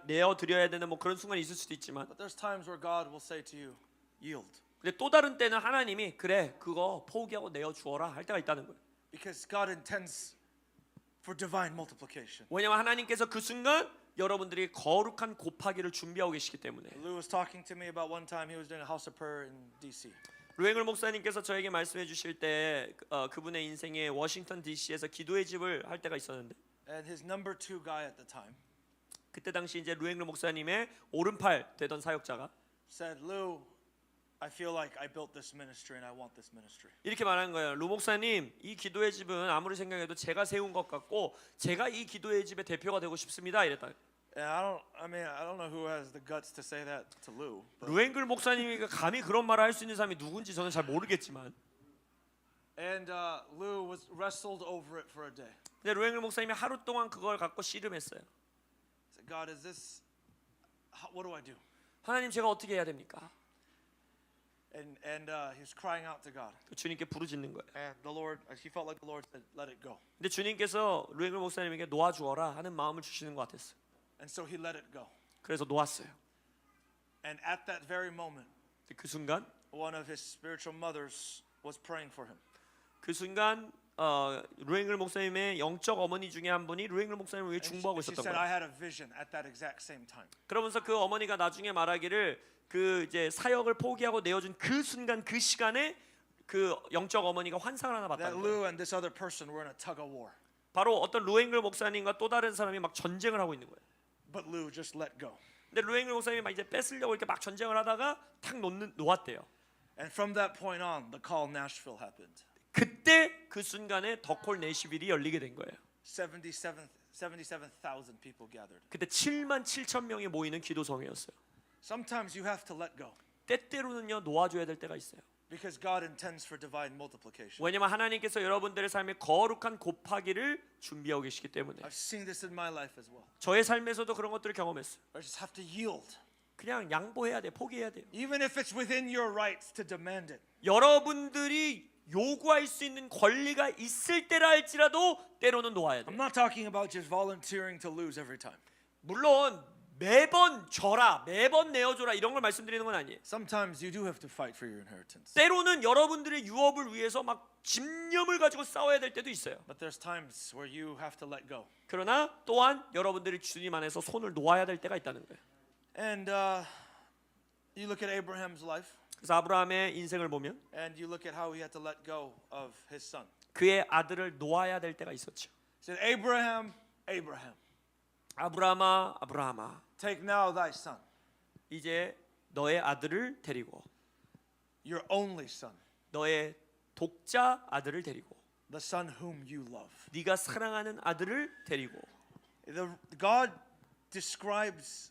[SPEAKER 2] 내어드려야 되는 뭐 그런 순간이 있을 수도 있지만
[SPEAKER 1] But there's times where God will say to you, yield.
[SPEAKER 2] 근데 또 다른 때는 하나님이 그래 그거 포기하고 내어주어라 할 때가 있다는 거예요.
[SPEAKER 1] Because God intends for divine multiplication.
[SPEAKER 2] 왜냐하면 하나님께서 그 순간 여러분들이 거룩한 곱하기를 준비하고 계시기 때문에.
[SPEAKER 1] Lou was talking to me about one time he was doing a house of prayer in D.C.
[SPEAKER 2] 루앵글 목사님께서 저에게 말씀해 주실 때 그분의 인생에 워싱턴 D.C.에서 기도의 집을 할 때가 있었는데
[SPEAKER 1] And his number 2 guy at the time
[SPEAKER 2] 그때 당시 이제 루앵글 목사님의 오른팔 되던 사역자가
[SPEAKER 1] said, Lou, I feel like I built this ministry and I want this ministry.
[SPEAKER 2] 이렇게 말하는 거예요. 루 목사님, 이 기도의 집은 아무리 생각해도 제가 세운 것 같고 제가 이 기도의 집의 대표가 되고 싶습니다. 이랬다.
[SPEAKER 1] And I don't know who has the guts to say that to Lou. But,
[SPEAKER 2] 루앵글 목사님이 감히 그런 말을 할 수 있는 사람이 누군지 저는 잘 모르겠지만
[SPEAKER 1] and Lou was wrestled over it for a day.
[SPEAKER 2] 근데 루앵글 목사님이 하루 동안 그걸 갖고 씨름했어요.
[SPEAKER 1] Said, God, is this? What do I do?
[SPEAKER 2] 하나님 제가 어떻게 해야 됩니까?
[SPEAKER 1] And he was crying out to God.
[SPEAKER 2] 주님께 부르짖는 거예요.
[SPEAKER 1] And the Lord, he felt like the Lord said, let it go.
[SPEAKER 2] 근데 주님께서 루앵글 목사님에게 놓아주어라 하는 마음을 주시는 것 같았어요.
[SPEAKER 1] And so he let it go.
[SPEAKER 2] 그래서 놓았어요.
[SPEAKER 1] And at that very moment,
[SPEAKER 2] 그 순간
[SPEAKER 1] one of his spiritual mothers was praying for him.
[SPEAKER 2] 그 순간 루앵글 목사님의 영적 어머니 중에 한 분이 루앵글 목사님을 위해 중보하고
[SPEAKER 1] She
[SPEAKER 2] 있었던
[SPEAKER 1] said,
[SPEAKER 2] 거예요.
[SPEAKER 1] I had a vision at that exact same time.
[SPEAKER 2] 그러면서 그 어머니가 나중에 말하기를 그 이제 사역을 포기하고 내어준 그 순간 그 시간에 그 영적 어머니가 환상을 하나
[SPEAKER 1] That
[SPEAKER 2] 봤다는 거예요.
[SPEAKER 1] Lou and this other person were in a tug of war.
[SPEAKER 2] 바로 어떤 루앵글 목사님과 또 다른 사람이 막 전쟁을 하고 있는 거예요.
[SPEAKER 1] But Lou just let go.
[SPEAKER 2] 근데 루앵글 목사님이 막 이제 뺏으려고 이렇게 막 전쟁을 하다가 탁 놓았대요.
[SPEAKER 1] And from that point on, the call Nashville happened.
[SPEAKER 2] 그때 그 순간에 더콜 내시빌이 열리게 된 거예요.
[SPEAKER 1] 77,000 people gathered.
[SPEAKER 2] 그때 7만 7천 명이 모이는 기도성회였어요.
[SPEAKER 1] Sometimes you have to let go
[SPEAKER 2] 때때로는요 놓아줘야 될 때가 있어요.
[SPEAKER 1] because God intends for divine multiplication.
[SPEAKER 2] 왜냐면 하나님께서 여러분들의 삶에 거룩한 곱하기를 준비하고 계시기 때문에.
[SPEAKER 1] I've seen this in my life as well.
[SPEAKER 2] 저의 삶에서도 그런 것들을 경험했어요.
[SPEAKER 1] I just have to yield.
[SPEAKER 2] 그냥 양보해야 돼, 포기해야 돼요.
[SPEAKER 1] Even if it's within your rights to demand it.
[SPEAKER 2] 여러분들이 요구할 수 있는 권리가 있을 때라 할지라도 때로는 놓아야
[SPEAKER 1] I'm
[SPEAKER 2] 돼요.
[SPEAKER 1] not talking about just volunteering to lose every time.
[SPEAKER 2] 물론 매번 줘라, 매번 내어줘라 이런 걸 말씀드리는 건 아니에요.
[SPEAKER 1] Sometimes you do have to fight for your inheritance.
[SPEAKER 2] 때로는 여러분들의 유업을 위해서 막 집념을 가지고 싸워야 될 때도 있어요.
[SPEAKER 1] But there's times where you have to let go.
[SPEAKER 2] 그러나 또한 여러분들이 주님 안에서 손을 놓아야 될 때가 있다는 거예요.
[SPEAKER 1] And you look at Abraham's life
[SPEAKER 2] 그래서 아브라함의 인생을 보면
[SPEAKER 1] and you look at how he had to let go of his son.
[SPEAKER 2] 그의 아들을 놓아야 될 때가 있었죠.
[SPEAKER 1] He said, Abraham, Abraham,
[SPEAKER 2] 아브라함아, 아브라함아,
[SPEAKER 1] take now thy son,
[SPEAKER 2] 이제 너의 아들을 데리고
[SPEAKER 1] your only son,
[SPEAKER 2] 너의 독자 아들을 데리고
[SPEAKER 1] the son whom you love.
[SPEAKER 2] 네가 사랑하는 아들을 데리고.
[SPEAKER 1] God describes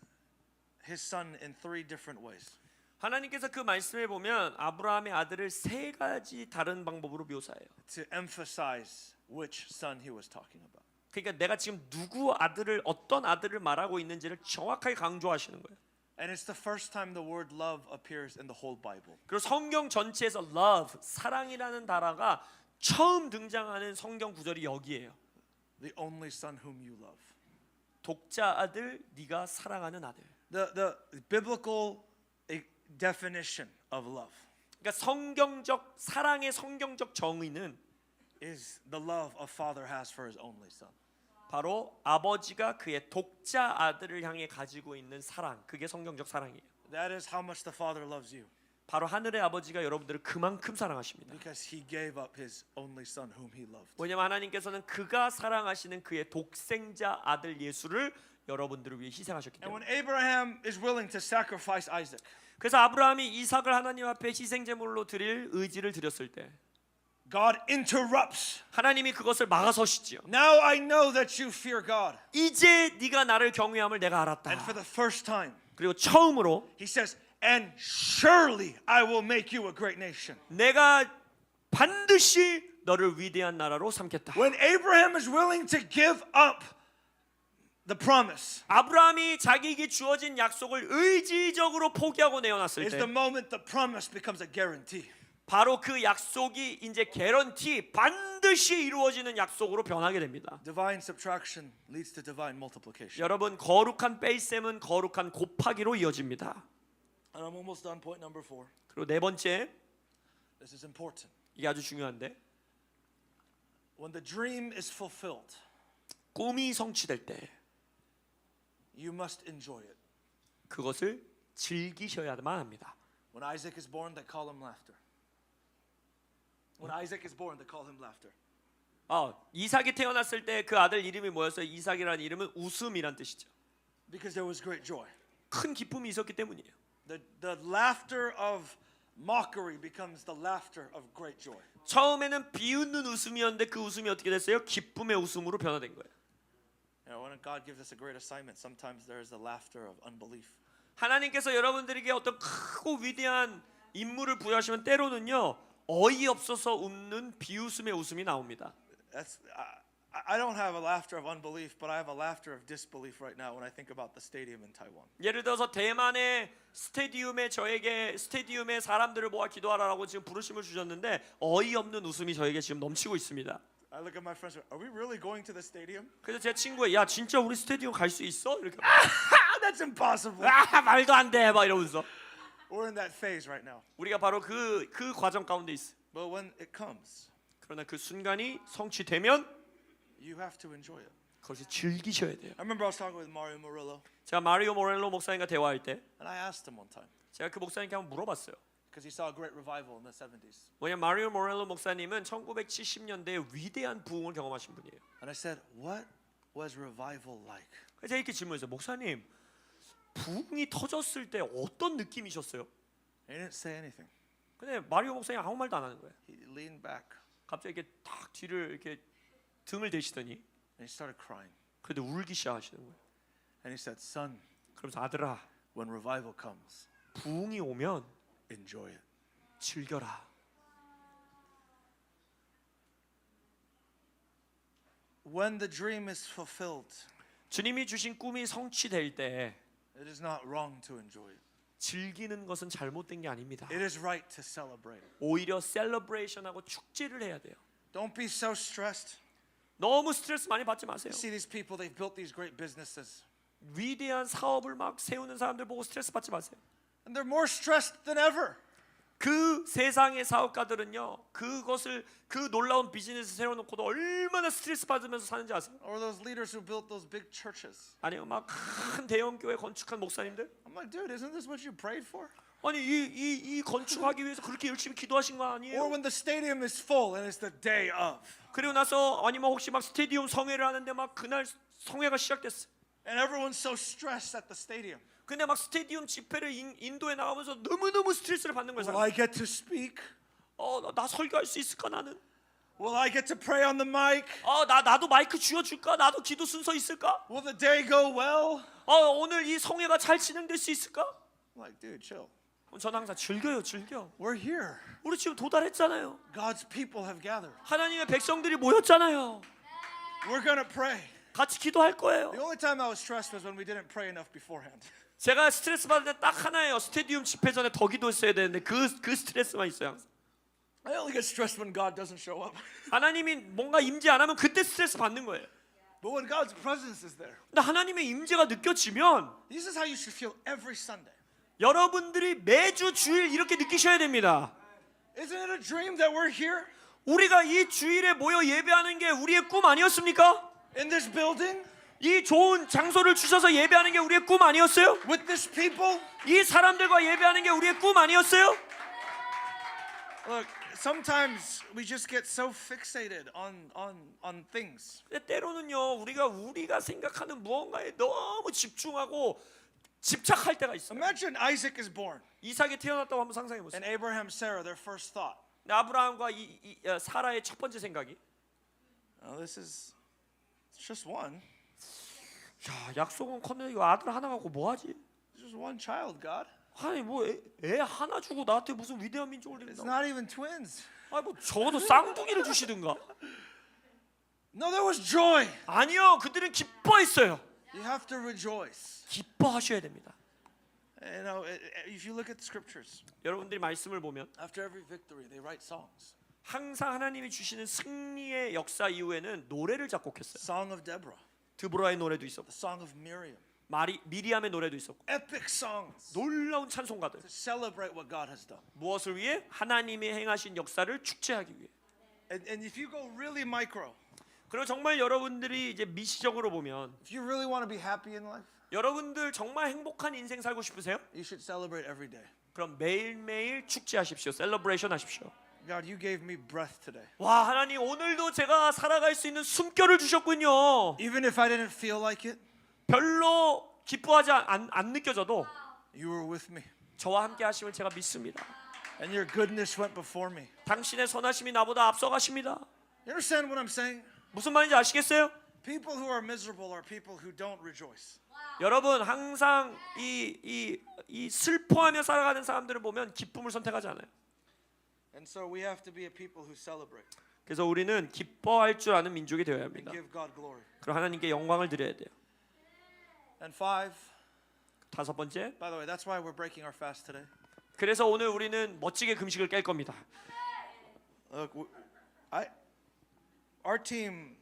[SPEAKER 1] his son in three different ways.
[SPEAKER 2] 하나님께서 그 말씀에 보면 아브라함의 아들을 세 가지 다른 방법으로 묘사해요.
[SPEAKER 1] To emphasize which son he was talking about.
[SPEAKER 2] 그러니까 내가 지금 누구 아들을 어떤 아들을 말하고 있는지를 정확하게 강조하시는 거예요.
[SPEAKER 1] And it's the first time the word love appears in the whole Bible.
[SPEAKER 2] 그리고 성경 전체에서 love, 사랑이라는 단어가 처음 등장하는 성경 구절이 여기에요.
[SPEAKER 1] The only son whom you love.
[SPEAKER 2] 독자 아들, 네가 사랑하는 아들.
[SPEAKER 1] The biblical definition of love
[SPEAKER 2] 그러니까 성경적 사랑의 성경적 정의는
[SPEAKER 1] is the love a father has for his only son.
[SPEAKER 2] 바로 아버지가 그의 독자 아들을 향해 가지고 있는 사랑, 그게 성경적 사랑이에요.
[SPEAKER 1] That is how much the father loves you.
[SPEAKER 2] 바로 하늘의 아버지가 여러분들을 그만큼 사랑하십니다.
[SPEAKER 1] Because he gave up his only son whom he loved.
[SPEAKER 2] 왜냐하면 하나님께서는 그가 사랑하시는 그의 독생자 아들 예수를 여러분들을 위해 희생하셨기
[SPEAKER 1] And when
[SPEAKER 2] 때문에.
[SPEAKER 1] Abraham is willing to sacrifice Isaac,
[SPEAKER 2] 그래서 아브라함이 이삭을 하나님 앞에 희생제물로 드릴 의지를 드렸을 때
[SPEAKER 1] God interrupts.
[SPEAKER 2] 하나님이 그것을 막아서시지요.
[SPEAKER 1] Now I know that you fear God.
[SPEAKER 2] 이제 네가 나를 경외함을 내가 알았다.
[SPEAKER 1] And for the first time,
[SPEAKER 2] 그리고 처음으로
[SPEAKER 1] he says, and surely I will make you a great nation.
[SPEAKER 2] 내가 반드시 너를 위대한 나라로 삼겠다.
[SPEAKER 1] When Abraham is willing to give up the promise,
[SPEAKER 2] 아브라함이 자기에게 주어진 약속을 의지적으로 포기하고 내어놨을
[SPEAKER 1] is
[SPEAKER 2] 때
[SPEAKER 1] the moment the promise becomes a guarantee.
[SPEAKER 2] 바로 그 약속이 이제 개런티 반드시 이루어지는 약속으로 변하게 됩니다.
[SPEAKER 1] Divine subtraction leads to divine multiplication.
[SPEAKER 2] 여러분 거룩한 뺄셈은 거룩한 곱하기로 이어집니다.
[SPEAKER 1] And I'm almost done. Point number 4.
[SPEAKER 2] 그리고 네 번째,
[SPEAKER 1] This is important.
[SPEAKER 2] 이게 아주 중요한데
[SPEAKER 1] When the dream is fulfilled,
[SPEAKER 2] 꿈이 성취될 때
[SPEAKER 1] you must enjoy it.
[SPEAKER 2] 그것을 즐기셔야만 합니다.
[SPEAKER 1] When Isaac is born, they call him laughter. When Isaac is born, they call him laughter.
[SPEAKER 2] 이삭이 태어났을 때 그 아들 이름이 뭐였어요? 이삭이라는 이름은 웃음이란 뜻이죠.
[SPEAKER 1] Because there was great joy.
[SPEAKER 2] 큰 기쁨이 있었기 때문이에요.
[SPEAKER 1] The laughter of mockery becomes the laughter of great joy.
[SPEAKER 2] 처음에는 비웃는 웃음이었는데 그 웃음이 어떻게 됐어요? 기쁨의 웃음으로 변화된 거예요.
[SPEAKER 1] You know, when God gives us a great assignment, sometimes there is the laughter of unbelief.
[SPEAKER 2] 하나님께서 여러분들에게 어떤 크고 위대한 임무를 부여하시면 때로는요 어이없어서 웃는 비웃음의 웃음이 나옵니다.
[SPEAKER 1] I don't have a laughter of unbelief, but I have a laughter of disbelief right now when I think about the stadium in Taiwan.
[SPEAKER 2] 예를 들어서 대만의 스테디움에 저에게 스테디움에 사람들을 모아 기도하라고 지금 부르심을 주셨는데 어이없는 웃음이 저에게 지금 넘치고 있습니다.
[SPEAKER 1] I look at my friends. Are we really going to the stadium?
[SPEAKER 2] 그래서 제 친구가 야 진짜 우리 스테디움 갈 수 있어? 이렇게
[SPEAKER 1] That's impossible.
[SPEAKER 2] 말도 안 돼 막 이러면서
[SPEAKER 1] We're in that phase right now.
[SPEAKER 2] 우리가 바로 그 과정 가운데 있어.
[SPEAKER 1] But when it comes,
[SPEAKER 2] 그러나 그 순간이 성취되면
[SPEAKER 1] you have to enjoy it.
[SPEAKER 2] 그것을 즐기셔야 돼요.
[SPEAKER 1] I remember I was talking with Mario Murillo,
[SPEAKER 2] 제가 마리오 모렐로 목사님과 대화할 때
[SPEAKER 1] and I asked him one time
[SPEAKER 2] 제가 그 목사님께 한번 물어봤어요.
[SPEAKER 1] because he saw a great revival in the 70s,
[SPEAKER 2] 왜냐면 마리오 모렐로 목사님은 1970년대에 위대한 부흥을 경험하신 분이에요.
[SPEAKER 1] and I said, "What was revival like?"
[SPEAKER 2] 그래서 제가 이렇게 질문했어요. 목사님, 부흥이 터졌을 때 어떤 느낌이셨어요?
[SPEAKER 1] He didn't say anything.
[SPEAKER 2] 근데 마리오 목사님 아무 말도 안 하는 거예요.
[SPEAKER 1] He leaned back
[SPEAKER 2] 갑자기 이렇게 탁 뒤를 이렇게 등을 대시더니
[SPEAKER 1] and he started crying,
[SPEAKER 2] 그래도 울기 시작하시는 거예요.
[SPEAKER 1] and he said, "Son,
[SPEAKER 2] 그러면서 아들아,
[SPEAKER 1] when revival comes,
[SPEAKER 2] 부흥이 오면
[SPEAKER 1] enjoy it."
[SPEAKER 2] 즐겨라.
[SPEAKER 1] When the dream is fulfilled,
[SPEAKER 2] 주님이 주신 꿈이 성취될 때
[SPEAKER 1] it is not wrong to enjoy it.
[SPEAKER 2] 즐기는 것은 잘못된 게 아닙니다.
[SPEAKER 1] It is right to celebrate it.
[SPEAKER 2] 오히려 셀러브레이션하고 축제를 해야 돼요.
[SPEAKER 1] Don't be so stressed.
[SPEAKER 2] 너무 스트레스 많이 받지 마세요.
[SPEAKER 1] You see these people, they've built these great businesses,
[SPEAKER 2] 위대한 사업을 막 세우는 사람들 보고 스트레스 받지 마세요.
[SPEAKER 1] and they're more stressed than ever.
[SPEAKER 2] 그 세상의 사업가들은요, 그 놀라운 비즈니스 세워놓고도 얼마나 스트레스 받으면서 사는지 아세요?
[SPEAKER 1] Or those leaders who built those big churches.
[SPEAKER 2] 아니요, 막 큰 대형 교회 건축한 목사님들.
[SPEAKER 1] I'm like, dude, isn't this what you prayed for?
[SPEAKER 2] 아니 이 건축하기 위해서 그렇게 열심히 기도하신 거
[SPEAKER 1] Or
[SPEAKER 2] 아니에요?
[SPEAKER 1] when the stadium is full and it's the day of,
[SPEAKER 2] 그리고 나서 아니면 혹시 막 스테디움 성회를 하는데 막 그날 성회가 시작됐어.
[SPEAKER 1] and everyone's so stressed at the stadium.
[SPEAKER 2] 근데 막 스테디움 집회를 인도에 나가면서 너무너무 스트레스를 받는 거예요.
[SPEAKER 1] Will I get to speak?
[SPEAKER 2] 나 설교할 수 있을까 나는?
[SPEAKER 1] Will I get to pray on the mic?
[SPEAKER 2] 나도 마이크 쥐어줄까? 나도 기도 순서 있을까?
[SPEAKER 1] Will the day go well?
[SPEAKER 2] 오늘 이 성회가 잘 진행될 수 있을까?
[SPEAKER 1] I'm like, dude, chill.
[SPEAKER 2] 저는 항상 즐겨.
[SPEAKER 1] We're here.
[SPEAKER 2] 우리 지금 도달했잖아요.
[SPEAKER 1] God's people have gathered.
[SPEAKER 2] 하나님의 백성들이 모였잖아요.
[SPEAKER 1] We're gonna pray.
[SPEAKER 2] 같이 기도할 거예요.
[SPEAKER 1] The only time I was stressed was when we didn't pray enough beforehand.
[SPEAKER 2] 제가 스트레스 받을 때 딱 하나예요. 스테디움 집회 전에 더 기도했어야 되는데 그 스트레스만 있어요. 항상.
[SPEAKER 1] I only get stressed when God doesn't show up.
[SPEAKER 2] 하나님이 뭔가 임재 안 하면 그때 스트레스 받는 거예요.
[SPEAKER 1] But when God's presence is there,
[SPEAKER 2] 근데 하나님의 임재가 느껴지면
[SPEAKER 1] this is how you should feel every Sunday.
[SPEAKER 2] 여러분들이 매주 주일 이렇게 느끼셔야 됩니다.
[SPEAKER 1] Isn't it a dream that we're here
[SPEAKER 2] 우리가 이 주일에 모여 예배하는 게 우리의 꿈 아니었습니까?
[SPEAKER 1] in this building
[SPEAKER 2] 이 좋은 장소를 주셔서 예배하는 게 우리의 꿈 아니었어요?
[SPEAKER 1] with this people?
[SPEAKER 2] 이 사람들과 예배하는 게 우리의 꿈 아니었어요?
[SPEAKER 1] Look, sometimes we just get so fixated on things.
[SPEAKER 2] 근데 때로는요, 우리가 생각하는 무언가에 너무 집중하고 집착할 때가 있어요.
[SPEAKER 1] Imagine Isaac is born
[SPEAKER 2] 이삭이 태어났다고 한번 상상해 보세요.
[SPEAKER 1] and Abraham, Sarah, their first thought.
[SPEAKER 2] 아브라함과 사라의 첫 번째 생각이,
[SPEAKER 1] It's just one.
[SPEAKER 2] 야, 약속은 컸는데 이거 아들 하나 갖고 뭐 하지?
[SPEAKER 1] It's just one child, God.
[SPEAKER 2] 아니 뭐 애 하나 주고 나한테 무슨 위대한 민족을
[SPEAKER 1] It's
[SPEAKER 2] 드린다고?
[SPEAKER 1] not even twins.
[SPEAKER 2] 아니 뭐 적어도 쌍둥이를 주시든가.
[SPEAKER 1] No, there was joy.
[SPEAKER 2] 아니요, 그들은 기뻐했어요.
[SPEAKER 1] You have to rejoice.
[SPEAKER 2] 기뻐하셔야 됩니다.
[SPEAKER 1] You know, if you look at the scriptures,
[SPEAKER 2] 여러분들이 말씀을 보면
[SPEAKER 1] after every victory, they write songs.
[SPEAKER 2] 항상 하나님이 주시는 승리의 역사 이후에는 노래를 작곡했어요.
[SPEAKER 1] Song of Deborah,
[SPEAKER 2] 드보라의 노래도 있었고,
[SPEAKER 1] the song of Miriam.
[SPEAKER 2] 미리암의 노래도 있었고,
[SPEAKER 1] Epic songs
[SPEAKER 2] 놀라운 찬송가들.
[SPEAKER 1] to celebrate what God has done.
[SPEAKER 2] 무엇을 위해? 하나님이 행하신 역사를 축제하기 위해.
[SPEAKER 1] And if you go really micro,
[SPEAKER 2] 그리고 정말 여러분들이 이제 미시적으로 보면,
[SPEAKER 1] if you really want to be happy in life,
[SPEAKER 2] 여러분들 정말 행복한 인생 살고 싶으세요?
[SPEAKER 1] you should celebrate every day.
[SPEAKER 2] 그럼 매일매일 축제하십시오. 셀러브레이션 하십시오.
[SPEAKER 1] God, you gave me breath today.
[SPEAKER 2] 와, 하나님 오늘도 제가 살아갈 수 있는 숨결을 주셨군요.
[SPEAKER 1] Even if I didn't feel like it,
[SPEAKER 2] 별로 기뻐하지 안 느껴져도
[SPEAKER 1] you were with me.
[SPEAKER 2] 저와 함께 하심을 제가 믿습니다.
[SPEAKER 1] And your goodness went before me.
[SPEAKER 2] 당신의 선하심이 나보다 앞서가십니다.
[SPEAKER 1] You understand what I'm saying?
[SPEAKER 2] 무슨 말인지 아시겠어요?
[SPEAKER 1] People who are miserable are people who don't rejoice.
[SPEAKER 2] 여러분, 항상 이 슬퍼하며 살아가는 사람들을 보면 기쁨을 선택하지 않아요.
[SPEAKER 1] And so we have to be a people who celebrate
[SPEAKER 2] 그래서 우리는 기뻐할 줄 아는 민족이 되어야
[SPEAKER 1] and
[SPEAKER 2] 합니다.
[SPEAKER 1] give God glory.
[SPEAKER 2] 그리고 하나님께 영광을 드려야 돼요.
[SPEAKER 1] And 5,
[SPEAKER 2] 다섯 번째,
[SPEAKER 1] by the way, that's why we're breaking our fast today.
[SPEAKER 2] 그래서 오늘 우리는 멋지게 금식을 깰 겁니다.
[SPEAKER 1] Look, our team,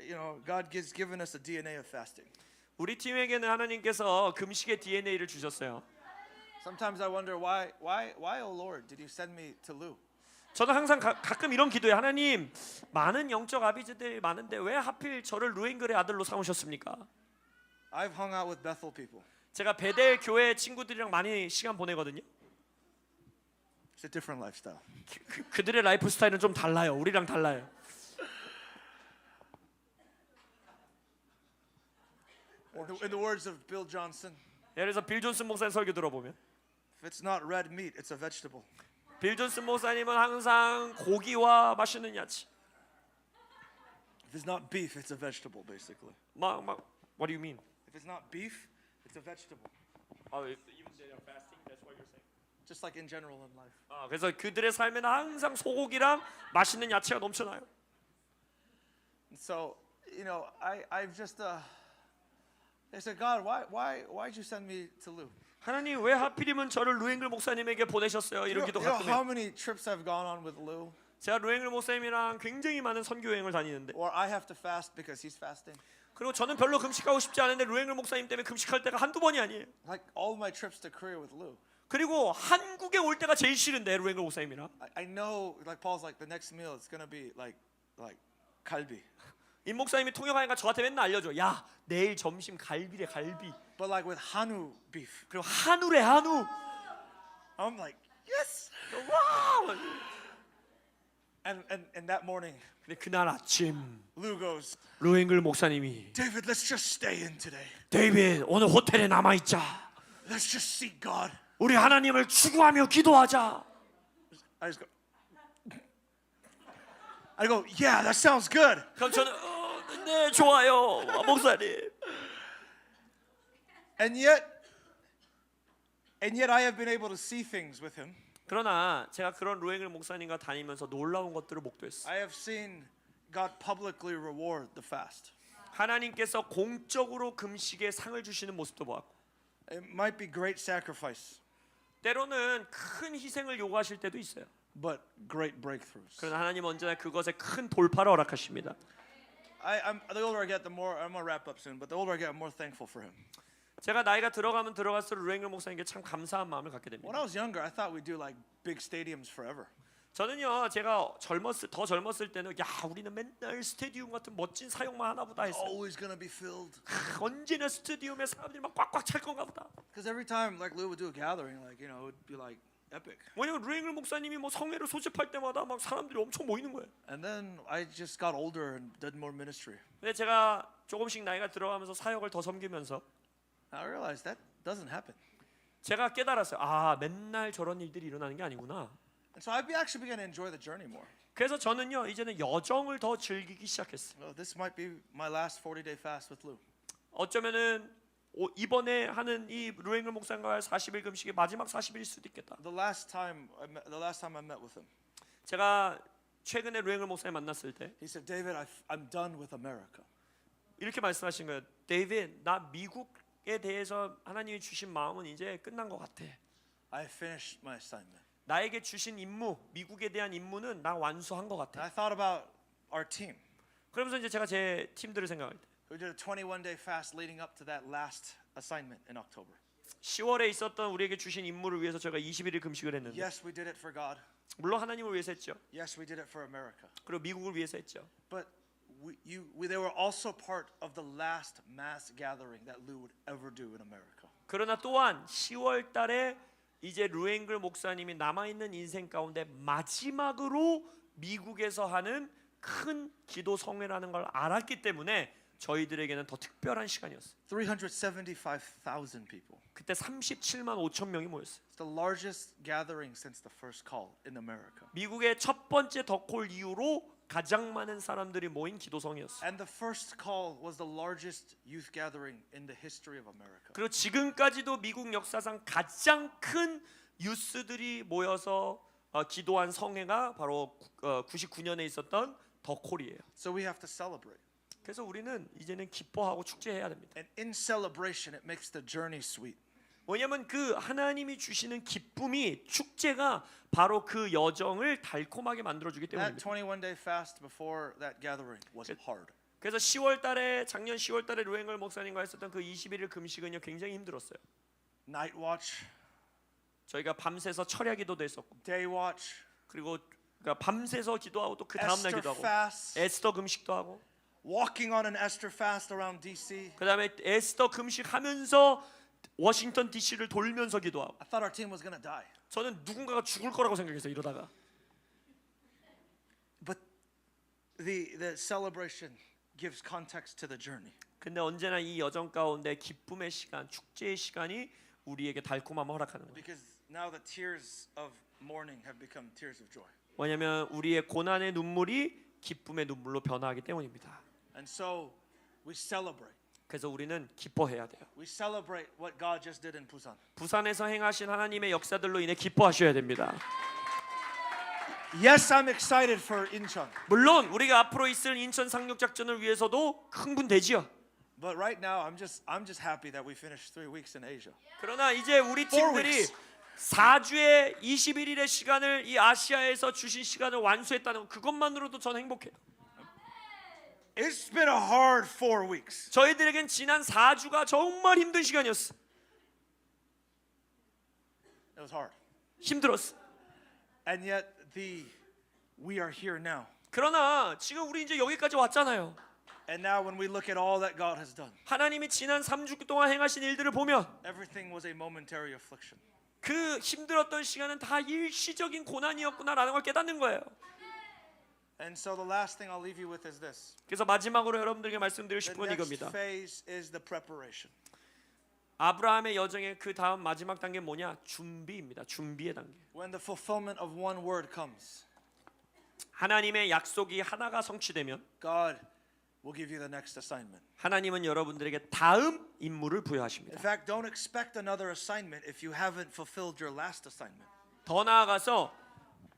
[SPEAKER 1] you know, God has given us a DNA of fasting.
[SPEAKER 2] 우리 팀에게는 하나님께서 금식의 DNA를 주셨어요.
[SPEAKER 1] Sometimes I wonder why, oh Lord, did you send me to Lou?
[SPEAKER 2] 저는 항상 가끔 이런 기도해. 하나님, 많은 영적 아비즈들이 많은데 왜 하필 저를 루엔글의 아들로 삼으셨습니까?
[SPEAKER 1] I've hung out with Bethel people.
[SPEAKER 2] 제가 베델 교회 친구들이랑 많이 시간 보내거든요.
[SPEAKER 1] It's a different lifestyle.
[SPEAKER 2] 그들의 라이프 스타일은 좀 달라요. 우리랑 달라요.
[SPEAKER 1] In the words of Bill Johnson,
[SPEAKER 2] 예를 들어서 빌 존슨 목사의 설교 들어보면
[SPEAKER 1] if it's not red meat, it's a vegetable.
[SPEAKER 2] 빌 존슨 목사님은 항상 고기와 맛있는 야채.
[SPEAKER 1] If it's not beef, it's a vegetable, basically.
[SPEAKER 2] 막 What do you mean?
[SPEAKER 1] If it's not beef, it's a vegetable.
[SPEAKER 2] Even they are fasting, that's what you're saying.
[SPEAKER 1] Just like in general in life.
[SPEAKER 2] 그래서 그들의 삶에는 항상 소고기랑 맛있는 야채가 넘쳐나요.
[SPEAKER 1] And so, I've just I said, God, why'd you send me to Lou?
[SPEAKER 2] 하나님 왜 하필이면 저를 루엔글 목사님에게 보내셨어요? 이런 기도 가끔
[SPEAKER 1] how
[SPEAKER 2] 해요.
[SPEAKER 1] many trips I've gone on with Lou?
[SPEAKER 2] 제가 루엔글 목사님이랑 굉장히 많은 선교 여행을 다니는데
[SPEAKER 1] Or I have to fast because he's fasting.
[SPEAKER 2] 그리고 저는 별로 금식하고 싶지 않은데 루엔글 목사님 때문에 금식할 때가 한두 번이 아니에요.
[SPEAKER 1] Like all my trips to Korea with Lou.
[SPEAKER 2] 그리고 한국에 올 때가 제일 싫은데 루엔글 목사님이랑
[SPEAKER 1] I know, like Paul's like the next meal it's gonna be like kalbi.
[SPEAKER 2] 임 목사님이 통역하니까 저한테 맨날 알려줘. 야 내일 점심 갈비래 갈비.
[SPEAKER 1] But like with Hanu beef.
[SPEAKER 2] 그리고 한우래 한우.
[SPEAKER 1] I'm like, yes.
[SPEAKER 2] 와.
[SPEAKER 1] And that morning,
[SPEAKER 2] 근데 그날 아침
[SPEAKER 1] Lou goes,
[SPEAKER 2] 루엔글 목사님이
[SPEAKER 1] David, let's just stay in today.
[SPEAKER 2] 데이빗 오늘 호텔에 남아 있자.
[SPEAKER 1] Let's just seek God.
[SPEAKER 2] 우리 하나님을 추구하며 기도하자.
[SPEAKER 1] I just go. I go, yeah, that sounds good.
[SPEAKER 2] 그럼 저는 네 좋아요 목사님.
[SPEAKER 1] And yet I have been able to see things with him.
[SPEAKER 2] 그러나 제가 그런 루엔글 목사님과 다니면서 놀라운 것들을 목도했어요.
[SPEAKER 1] I have seen God publicly reward the fast.
[SPEAKER 2] 하나님께서 공적으로 금식에 상을 주시는 모습도 보았고
[SPEAKER 1] It might be great sacrifice,
[SPEAKER 2] 때로는 큰 희생을 요구하실 때도 있어요.
[SPEAKER 1] but great breakthroughs.
[SPEAKER 2] 그러나 하나님 언제나 그것에 큰 돌파를 허락하십니다.
[SPEAKER 1] The older I get, the more I'm gonna wrap up soon. But the older I get, I'm more thankful for him.
[SPEAKER 2] 제가 나이가 들어가면 들어갈수록 루엔글 목사님께 참 감사한 마음을 갖게
[SPEAKER 1] When
[SPEAKER 2] 됩니다.
[SPEAKER 1] I was younger, I thought we'd do like big stadiums forever.
[SPEAKER 2] 저는요 제가 더 젊었을 때는 야 우리는 맨날 스테디움 같은 멋진 사역만 하나 보다 했어요.
[SPEAKER 1] Always gonna be filled.
[SPEAKER 2] 언제나 스테디움에 사람들이 막 꽉꽉 찰 건가 보다.
[SPEAKER 1] Because every time like Lou would do a gathering, like it would be like epic.
[SPEAKER 2] 왜냐면 루엔글 목사님이 뭐 성회를 소집할 때마다 막 사람들이 엄청 모이는 거예요.
[SPEAKER 1] And then I just got older and did more ministry.
[SPEAKER 2] 근데 제가 조금씩 나이가 들어가면서 사역을 더 섬기면서
[SPEAKER 1] I realized that doesn't happen.
[SPEAKER 2] 제가 깨달았어요. 아 맨날 저런 일들이 일어나는 게 아니구나.
[SPEAKER 1] And so I actually began to enjoy the journey more.
[SPEAKER 2] 그래서 저는요 이제는 여정을 더 즐기기 시작했어요.
[SPEAKER 1] Well, this might be my last 40-day fast with Lou.
[SPEAKER 2] 어쩌면은 이번에 하는 이 루엔글 목사님과의 40일 금식의 마지막 40일일 수도 있겠다.
[SPEAKER 1] The last time I met with him,
[SPEAKER 2] 제가 최근에 루엔글 목사님 만났을 때
[SPEAKER 1] he said, "David, I'm done with America.
[SPEAKER 2] 이렇게 말씀하신 거예요. 데이빗, 나 미국에 대해서 하나님이 주신 마음은 이제 끝난 것 같아.
[SPEAKER 1] I finished my assignment."
[SPEAKER 2] 나에게 주신 임무, 미국에 대한 임무는 나 완수한 것
[SPEAKER 1] And
[SPEAKER 2] 같아.
[SPEAKER 1] I thought about our team.
[SPEAKER 2] 그러면서 이제 제가 제 팀들을 생각할 때
[SPEAKER 1] We did a 21-day fast leading up to that last assignment in October.
[SPEAKER 2] 10월에 있었던 우리에게 주신 임무를 위해서 제가 21일 금식을 했는데
[SPEAKER 1] Yes, we did it for God.
[SPEAKER 2] 물론 하나님을 위해서 했죠.
[SPEAKER 1] Yes, we did it for America.
[SPEAKER 2] 그리고 미국을 위해서 했죠.
[SPEAKER 1] But they were also part of the last mass gathering that Lou would ever do in America.
[SPEAKER 2] 그러나 또한 10월 달에 이제 루엔글 목사님이 남아있는 인생 가운데 마지막으로 미국에서 하는 큰 기도 성회라는 걸 알았기 때문에 저희들에게는 더 특별한 시간이었어요.
[SPEAKER 1] 375,000 people.
[SPEAKER 2] 그때 37만 5천 명이 모였어요.
[SPEAKER 1] It's the largest gathering since the first call in America.
[SPEAKER 2] 미국의 첫 번째 더콜 이후로 가장 많은 사람들이 모인 기도성이었어요.
[SPEAKER 1] And the first call was the largest youth gathering in the history of America.
[SPEAKER 2] 그리고 지금까지도 미국 역사상 가장 큰 유스들이 모여서 기도한 성회가 바로 99년에 있었던 더콜이에요.
[SPEAKER 1] So we have to celebrate.
[SPEAKER 2] 그래서 우리는 이제는 기뻐하고 축제해야 됩니다.
[SPEAKER 1] And in celebration, it makes the journey sweet.
[SPEAKER 2] 왜냐하면 그 하나님이 주시는 기쁨이 축제가 바로 그 여정을 달콤하게 만들어주기
[SPEAKER 1] That
[SPEAKER 2] 때문입니다.
[SPEAKER 1] 21-day fast before that gathering was hard.
[SPEAKER 2] 그래서 작년 10월 달에 루엔글 목사님과 했었던 그 21일 금식은요 굉장히 힘들었어요.
[SPEAKER 1] Night watch,
[SPEAKER 2] 저희가 밤새서 철야 기도도 했었고
[SPEAKER 1] day watch,
[SPEAKER 2] 그리고 그러니까 밤새서 기도하고 또 그 다음 날
[SPEAKER 1] Esther
[SPEAKER 2] 기도하고
[SPEAKER 1] fast,
[SPEAKER 2] 에스더 금식도 하고
[SPEAKER 1] walking on an Esther fast around DC.
[SPEAKER 2] 그다음에 에스더 금식하면서 워싱턴 DC를 돌면서 기도하고
[SPEAKER 1] I thought our team was gonna die,
[SPEAKER 2] 저는 누군가가 죽을 거라고 생각했어요. 이러다가
[SPEAKER 1] but the celebration gives context to the journey.
[SPEAKER 2] 근데 언제나 이 여정 가운데 기쁨의 시간, 축제의 시간이 우리에게 달콤함을 허락하는 거예요.
[SPEAKER 1] Because now the tears of mourning have become tears of joy.
[SPEAKER 2] 왜냐하면 우리의 고난의 눈물이 기쁨의 눈물로 변화하기 때문입니다.
[SPEAKER 1] And so we celebrate.
[SPEAKER 2] 그래서 우리는 기뻐해야 돼요.
[SPEAKER 1] We celebrate what God just did in Busan.
[SPEAKER 2] 부산에서 행하신 하나님의 역사들로 인해 기뻐하셔야 됩니다.
[SPEAKER 1] Yes, I'm excited for Incheon.
[SPEAKER 2] 물론 우리가 앞으로 있을 인천 상륙 작전을 위해서도 흥분되지요.
[SPEAKER 1] But right now I'm just happy that we finished 3 weeks in Asia.
[SPEAKER 2] 그러나 이제 우리
[SPEAKER 1] 4
[SPEAKER 2] 팀들이
[SPEAKER 1] weeks.
[SPEAKER 2] 4주에 21일의 시간을 이 아시아에서 주신 시간을 완수했다는 그것만으로도 전 행복해요.
[SPEAKER 1] It's been a hard 4 weeks.
[SPEAKER 2] 저희들에겐 지난 4주가 정말 힘든 시간이었어.
[SPEAKER 1] It was hard.
[SPEAKER 2] 힘들었어.
[SPEAKER 1] And yet we are here now.
[SPEAKER 2] 그러나 지금 우리 이제 여기까지 왔잖아요.
[SPEAKER 1] And now when we look at all that God has done,
[SPEAKER 2] 하나님이 지난 3주 동안 행하신 일들을 보면
[SPEAKER 1] everything was a momentary affliction.
[SPEAKER 2] 그 힘들었던 시간은 다 일시적인 고난이었구나라는 걸 깨닫는 거예요.
[SPEAKER 1] And so the last thing I'll leave you with is this.
[SPEAKER 2] 그래서 마지막으로 여러분들에게 말씀드리고
[SPEAKER 1] The
[SPEAKER 2] 싶은 건
[SPEAKER 1] next
[SPEAKER 2] 이겁니다.
[SPEAKER 1] phase is the preparation.
[SPEAKER 2] 아브라함의 여정의 그 다음 마지막 단계는 뭐냐? 준비입니다. 준비의 단계.
[SPEAKER 1] When the fulfillment of one word comes,
[SPEAKER 2] 하나님의 약속이 하나가 성취되면
[SPEAKER 1] God will give you the next assignment.
[SPEAKER 2] 하나님은 여러분들에게 다음 임무를
[SPEAKER 1] In
[SPEAKER 2] 부여하십니다.
[SPEAKER 1] fact, don't expect another assignment if you haven't fulfilled your last assignment.
[SPEAKER 2] 더 나아가서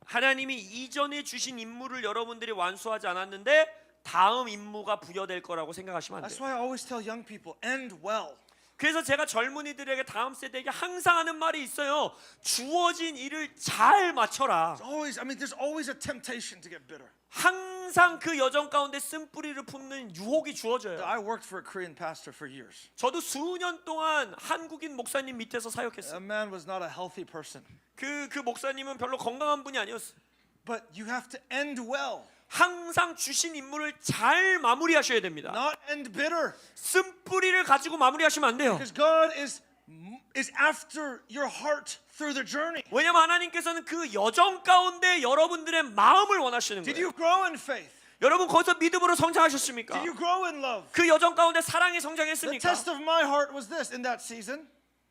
[SPEAKER 2] 하나님이 이전에 주신 임무를 여러분들이 완수하지 않았는데 다음 임무가 부여될 거라고 생각하시면 안
[SPEAKER 1] That's
[SPEAKER 2] 돼요.
[SPEAKER 1] why I always tell young people, end well.
[SPEAKER 2] 그래서 제가 젊은이들에게 다음 세대에게 항상 하는 말이 있어요. 주어진 일을 잘 맞춰라.
[SPEAKER 1] There's always a temptation to get bitter.
[SPEAKER 2] 항상 그 여정 가운데 쓴뿌리를 품는 유혹이 주어져요.
[SPEAKER 1] I worked for a Korean pastor for years.
[SPEAKER 2] 저도 수년 동안 한국인 목사님 밑에서 사역했어요.
[SPEAKER 1] A man was not a healthy person.
[SPEAKER 2] 그 목사님은 별로 건강한 분이 아니었어요.
[SPEAKER 1] But you have to end well,
[SPEAKER 2] 항상 주신 임무를 잘 마무리하셔야 됩니다.
[SPEAKER 1] not end bitter.
[SPEAKER 2] 쓴뿌리를 가지고 마무리하시면 안 돼요.
[SPEAKER 1] Because God is after your heart through the journey.
[SPEAKER 2] 왜냐하면 하나님께서는 그 여정 가운데 여러분들의 마음을 원하시는
[SPEAKER 1] Did
[SPEAKER 2] 거예요.
[SPEAKER 1] you grow in faith?
[SPEAKER 2] 여러분 거기서 믿음으로 성장하셨습니까?
[SPEAKER 1] Did you grow in love?
[SPEAKER 2] 그 여정 가운데 사랑에
[SPEAKER 1] The
[SPEAKER 2] 성장했습니까?
[SPEAKER 1] test of my heart was this in that season.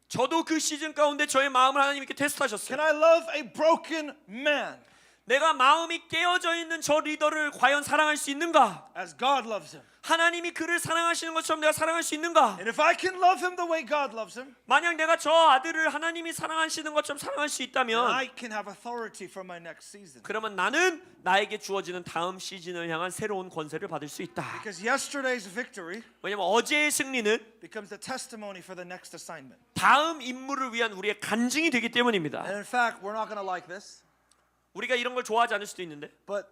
[SPEAKER 2] 저도 그 시즌 가운데 저의 마음을 하나님께
[SPEAKER 1] Can
[SPEAKER 2] 테스트하셨어요.
[SPEAKER 1] I love a broken man
[SPEAKER 2] 내가 마음이 깨어져 있는 저 리더를 과연 사랑할 수 있는가?
[SPEAKER 1] as God loves him?
[SPEAKER 2] 하나님이 그를 사랑하시는 것처럼 내가 사랑할 수 있는가?
[SPEAKER 1] And if I can love him the way God loves him,
[SPEAKER 2] 만약 내가 저 아들을 하나님이 사랑하시는 것처럼 사랑할 수
[SPEAKER 1] then
[SPEAKER 2] 있다면
[SPEAKER 1] I can have authority for my next season.
[SPEAKER 2] 그러면 나는 나에게 주어지는 다음 시즌을 향한 새로운 권세를 받을 수 있다.
[SPEAKER 1] Because yesterday's victory
[SPEAKER 2] 왜냐면 어제의 승리는
[SPEAKER 1] becomes the testimony for the next assignment.
[SPEAKER 2] 다음 임무를 위한 우리의 간증이 되기 때문입니다.
[SPEAKER 1] And in fact, we're not going to like this,
[SPEAKER 2] 우리가 이런 걸 좋아하지 않을 수도 있는데
[SPEAKER 1] but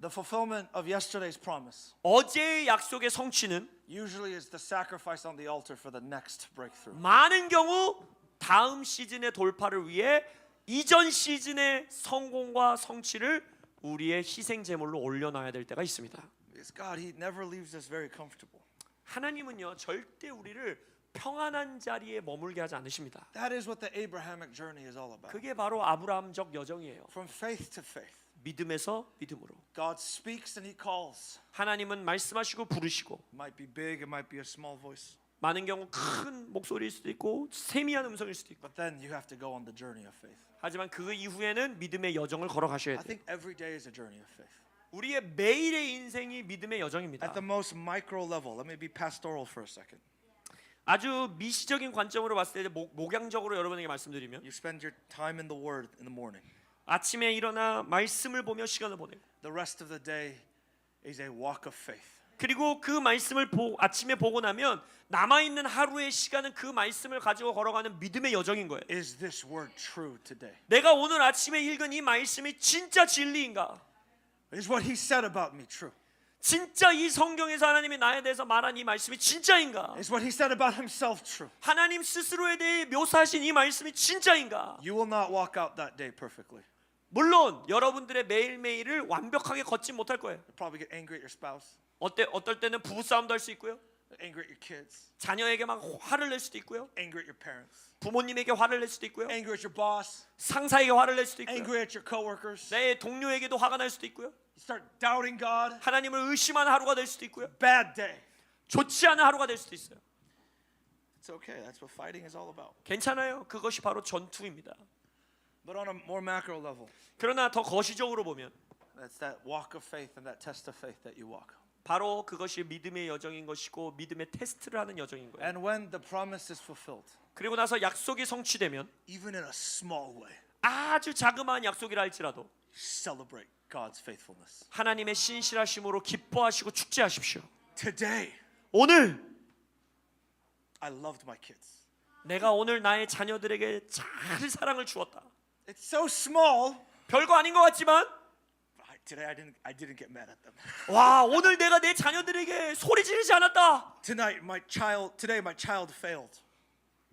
[SPEAKER 1] the fulfillment of yesterday's promise
[SPEAKER 2] 어제의 약속의 성취는
[SPEAKER 1] usually is the sacrifice on the altar for the next breakthrough.
[SPEAKER 2] 많은 경우 다음 시즌의 돌파를 위해 이전 시즌의 성공과 성취를 우리의 희생 제물로 올려놔야 될 때가 있습니다.
[SPEAKER 1] Because God, He never leaves us very comfortable.
[SPEAKER 2] 하나님은요 절대 우리를 평안한 자리에 머물게 하지 않으십니다.
[SPEAKER 1] That is what the Abrahamic journey is all about.
[SPEAKER 2] 그게 바로 아브라함적 여정이에요.
[SPEAKER 1] From faith to faith.
[SPEAKER 2] 믿음에서 믿음으로.
[SPEAKER 1] God speaks and He calls.
[SPEAKER 2] 하나님은 말씀하시고 부르시고
[SPEAKER 1] It might be big, it might be a small voice.
[SPEAKER 2] 많은 경우 큰 목소리일 수도 있고 세미한 음성일 수도 있고
[SPEAKER 1] But then you have to go on the journey of faith.
[SPEAKER 2] 하지만 그 이후에는 믿음의 여정을 걸어가셔야
[SPEAKER 1] I
[SPEAKER 2] 돼요.
[SPEAKER 1] think every day is a journey of faith.
[SPEAKER 2] 우리의 매일의 인생이 믿음의 여정입니다.
[SPEAKER 1] At the most micro level, let me be pastoral for a second.
[SPEAKER 2] 아주 미시적인 관점으로 봤을 때 목양적으로 여러분에게 말씀드리면
[SPEAKER 1] You spend your time in the Word in the morning.
[SPEAKER 2] 아침에 일어나 말씀을 보며 시간을 보내고
[SPEAKER 1] The rest of the day is a walk of faith.
[SPEAKER 2] 그리고 그 말씀을 아침에 보고 나면 남아있는 하루의 시간은 그 말씀을 가지고 걸어가는 믿음의 여정인 거예요.
[SPEAKER 1] Is this word true today?
[SPEAKER 2] 내가 오늘 아침에 읽은 이 말씀이 진짜 진리인가?
[SPEAKER 1] Is what He said about me true?
[SPEAKER 2] 진짜 이 성경에서 하나님이 나에 대해서 말한 이 말씀이 진짜인가?
[SPEAKER 1] Is what He said about Himself true?
[SPEAKER 2] 하나님 스스로에 대해 묘사하신 이 말씀이 진짜인가?
[SPEAKER 1] You will not walk out that day perfectly.
[SPEAKER 2] 물론 여러분들의 매일매일을 완벽하게 걷지 못할 거예요.
[SPEAKER 1] You'll probably get angry at your spouse,
[SPEAKER 2] 어떨 때는 부부 싸움도 할 수 있고요.
[SPEAKER 1] angry at your kids,
[SPEAKER 2] 자녀에게 막 화를 낼 수도 있고요.
[SPEAKER 1] angry at your parents,
[SPEAKER 2] 부모님에게 화를 낼 수도 있고요.
[SPEAKER 1] angry at your boss,
[SPEAKER 2] 상사에게 화를 낼 수도 있고요.
[SPEAKER 1] angry at your coworkers.
[SPEAKER 2] 내 동료에게도 화가 날 수도 있고요.
[SPEAKER 1] You start doubting God.
[SPEAKER 2] 하나님을 의심하는 하루가 될 수도 있고요.
[SPEAKER 1] Bad day.
[SPEAKER 2] 좋지 않은 하루가 될 수도 있어요.
[SPEAKER 1] It's okay. That's what fighting is all about.
[SPEAKER 2] 괜찮아요. 그것이 바로 전투입니다.
[SPEAKER 1] But on a more macro level,
[SPEAKER 2] 그러나 더 거시적으로 보면
[SPEAKER 1] that's that walk of faith and that test of faith that you walk.
[SPEAKER 2] 바로 그것이 믿음의 여정인 것이고 믿음의 테스트를 하는 여정인 거예요.
[SPEAKER 1] And when the promise is fulfilled,
[SPEAKER 2] 그리고 나서 약속이 성취되면
[SPEAKER 1] even in a small way,
[SPEAKER 2] 아주 자그마한 약속이라 할지라도
[SPEAKER 1] celebrate God's faithfulness.
[SPEAKER 2] 하나님의 신실하심으로 기뻐하시고 축제하십시오.
[SPEAKER 1] Today,
[SPEAKER 2] 오늘
[SPEAKER 1] I loved my kids.
[SPEAKER 2] 내가 오늘 나의 자녀들에게 잘 사랑을 주었다.
[SPEAKER 1] It's so small.
[SPEAKER 2] 별거 아닌 것 같지만
[SPEAKER 1] Today I didn't get mad at them.
[SPEAKER 2] 와, 오늘 내가 내 자녀들에게 소리 지르지 않았다.
[SPEAKER 1] Today my child failed.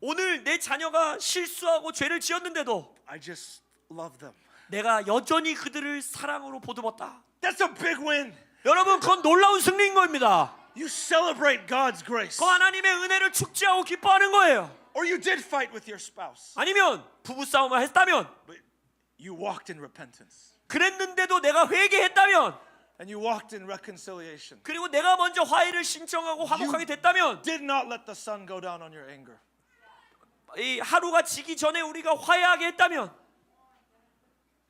[SPEAKER 2] 오늘 내 자녀가 실수하고 죄를 지었는데도
[SPEAKER 1] I just love them.
[SPEAKER 2] 내가 여전히 그들을 사랑으로 보듬었다.
[SPEAKER 1] That's a big win.
[SPEAKER 2] 여러분, 그건 놀라운 승리인 겁니다.
[SPEAKER 1] You celebrate God's grace.
[SPEAKER 2] 그 하나님의 은혜를 축제하고 기뻐하는 거예요.
[SPEAKER 1] Or you did fight with your spouse,
[SPEAKER 2] 아니면 부부싸움을 했다면,
[SPEAKER 1] but you walked in repentance.
[SPEAKER 2] 그랬는데도 내가 회개했다면,
[SPEAKER 1] And you walked in reconciliation.
[SPEAKER 2] 그리고 내가 먼저 화해를 신청하고 화목하게 됐다면,
[SPEAKER 1] Did not let the sun go down on your anger.
[SPEAKER 2] 이 하루가 지기 전에 우리가 화해하게 했다면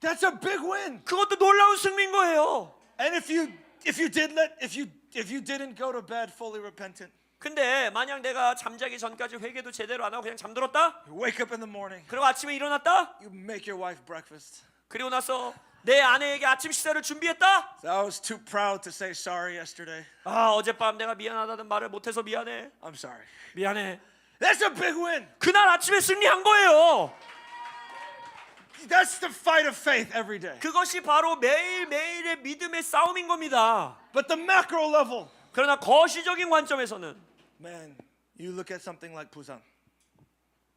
[SPEAKER 1] That's a big win.
[SPEAKER 2] 그것도 놀라운 승리인 거예요.
[SPEAKER 1] And if you didn't go to bed fully repentant,
[SPEAKER 2] 근데 만약 내가 잠자기 전까지 회개도 제대로 안 하고 그냥 잠들었다?
[SPEAKER 1] you wake up in the morning,
[SPEAKER 2] 그리고 아침에 일어났다?
[SPEAKER 1] you make your wife breakfast.
[SPEAKER 2] 그리고 나서 내 아내에게 아침 식사를 준비했다?
[SPEAKER 1] So I was too proud to say sorry yesterday.
[SPEAKER 2] 아, 어젯밤 내가 미안하다는 말을 못해서 미안해.
[SPEAKER 1] I'm sorry.
[SPEAKER 2] 미안해.
[SPEAKER 1] That's a big win.
[SPEAKER 2] 그날 아침에 승리한 거예요.
[SPEAKER 1] That's the fight of faith every day.
[SPEAKER 2] 그것이 바로 매일매일의 믿음의 싸움인 겁니다.
[SPEAKER 1] But the macro level,
[SPEAKER 2] 그러나 거시적인 관점에서는
[SPEAKER 1] man, you look at something like Busan,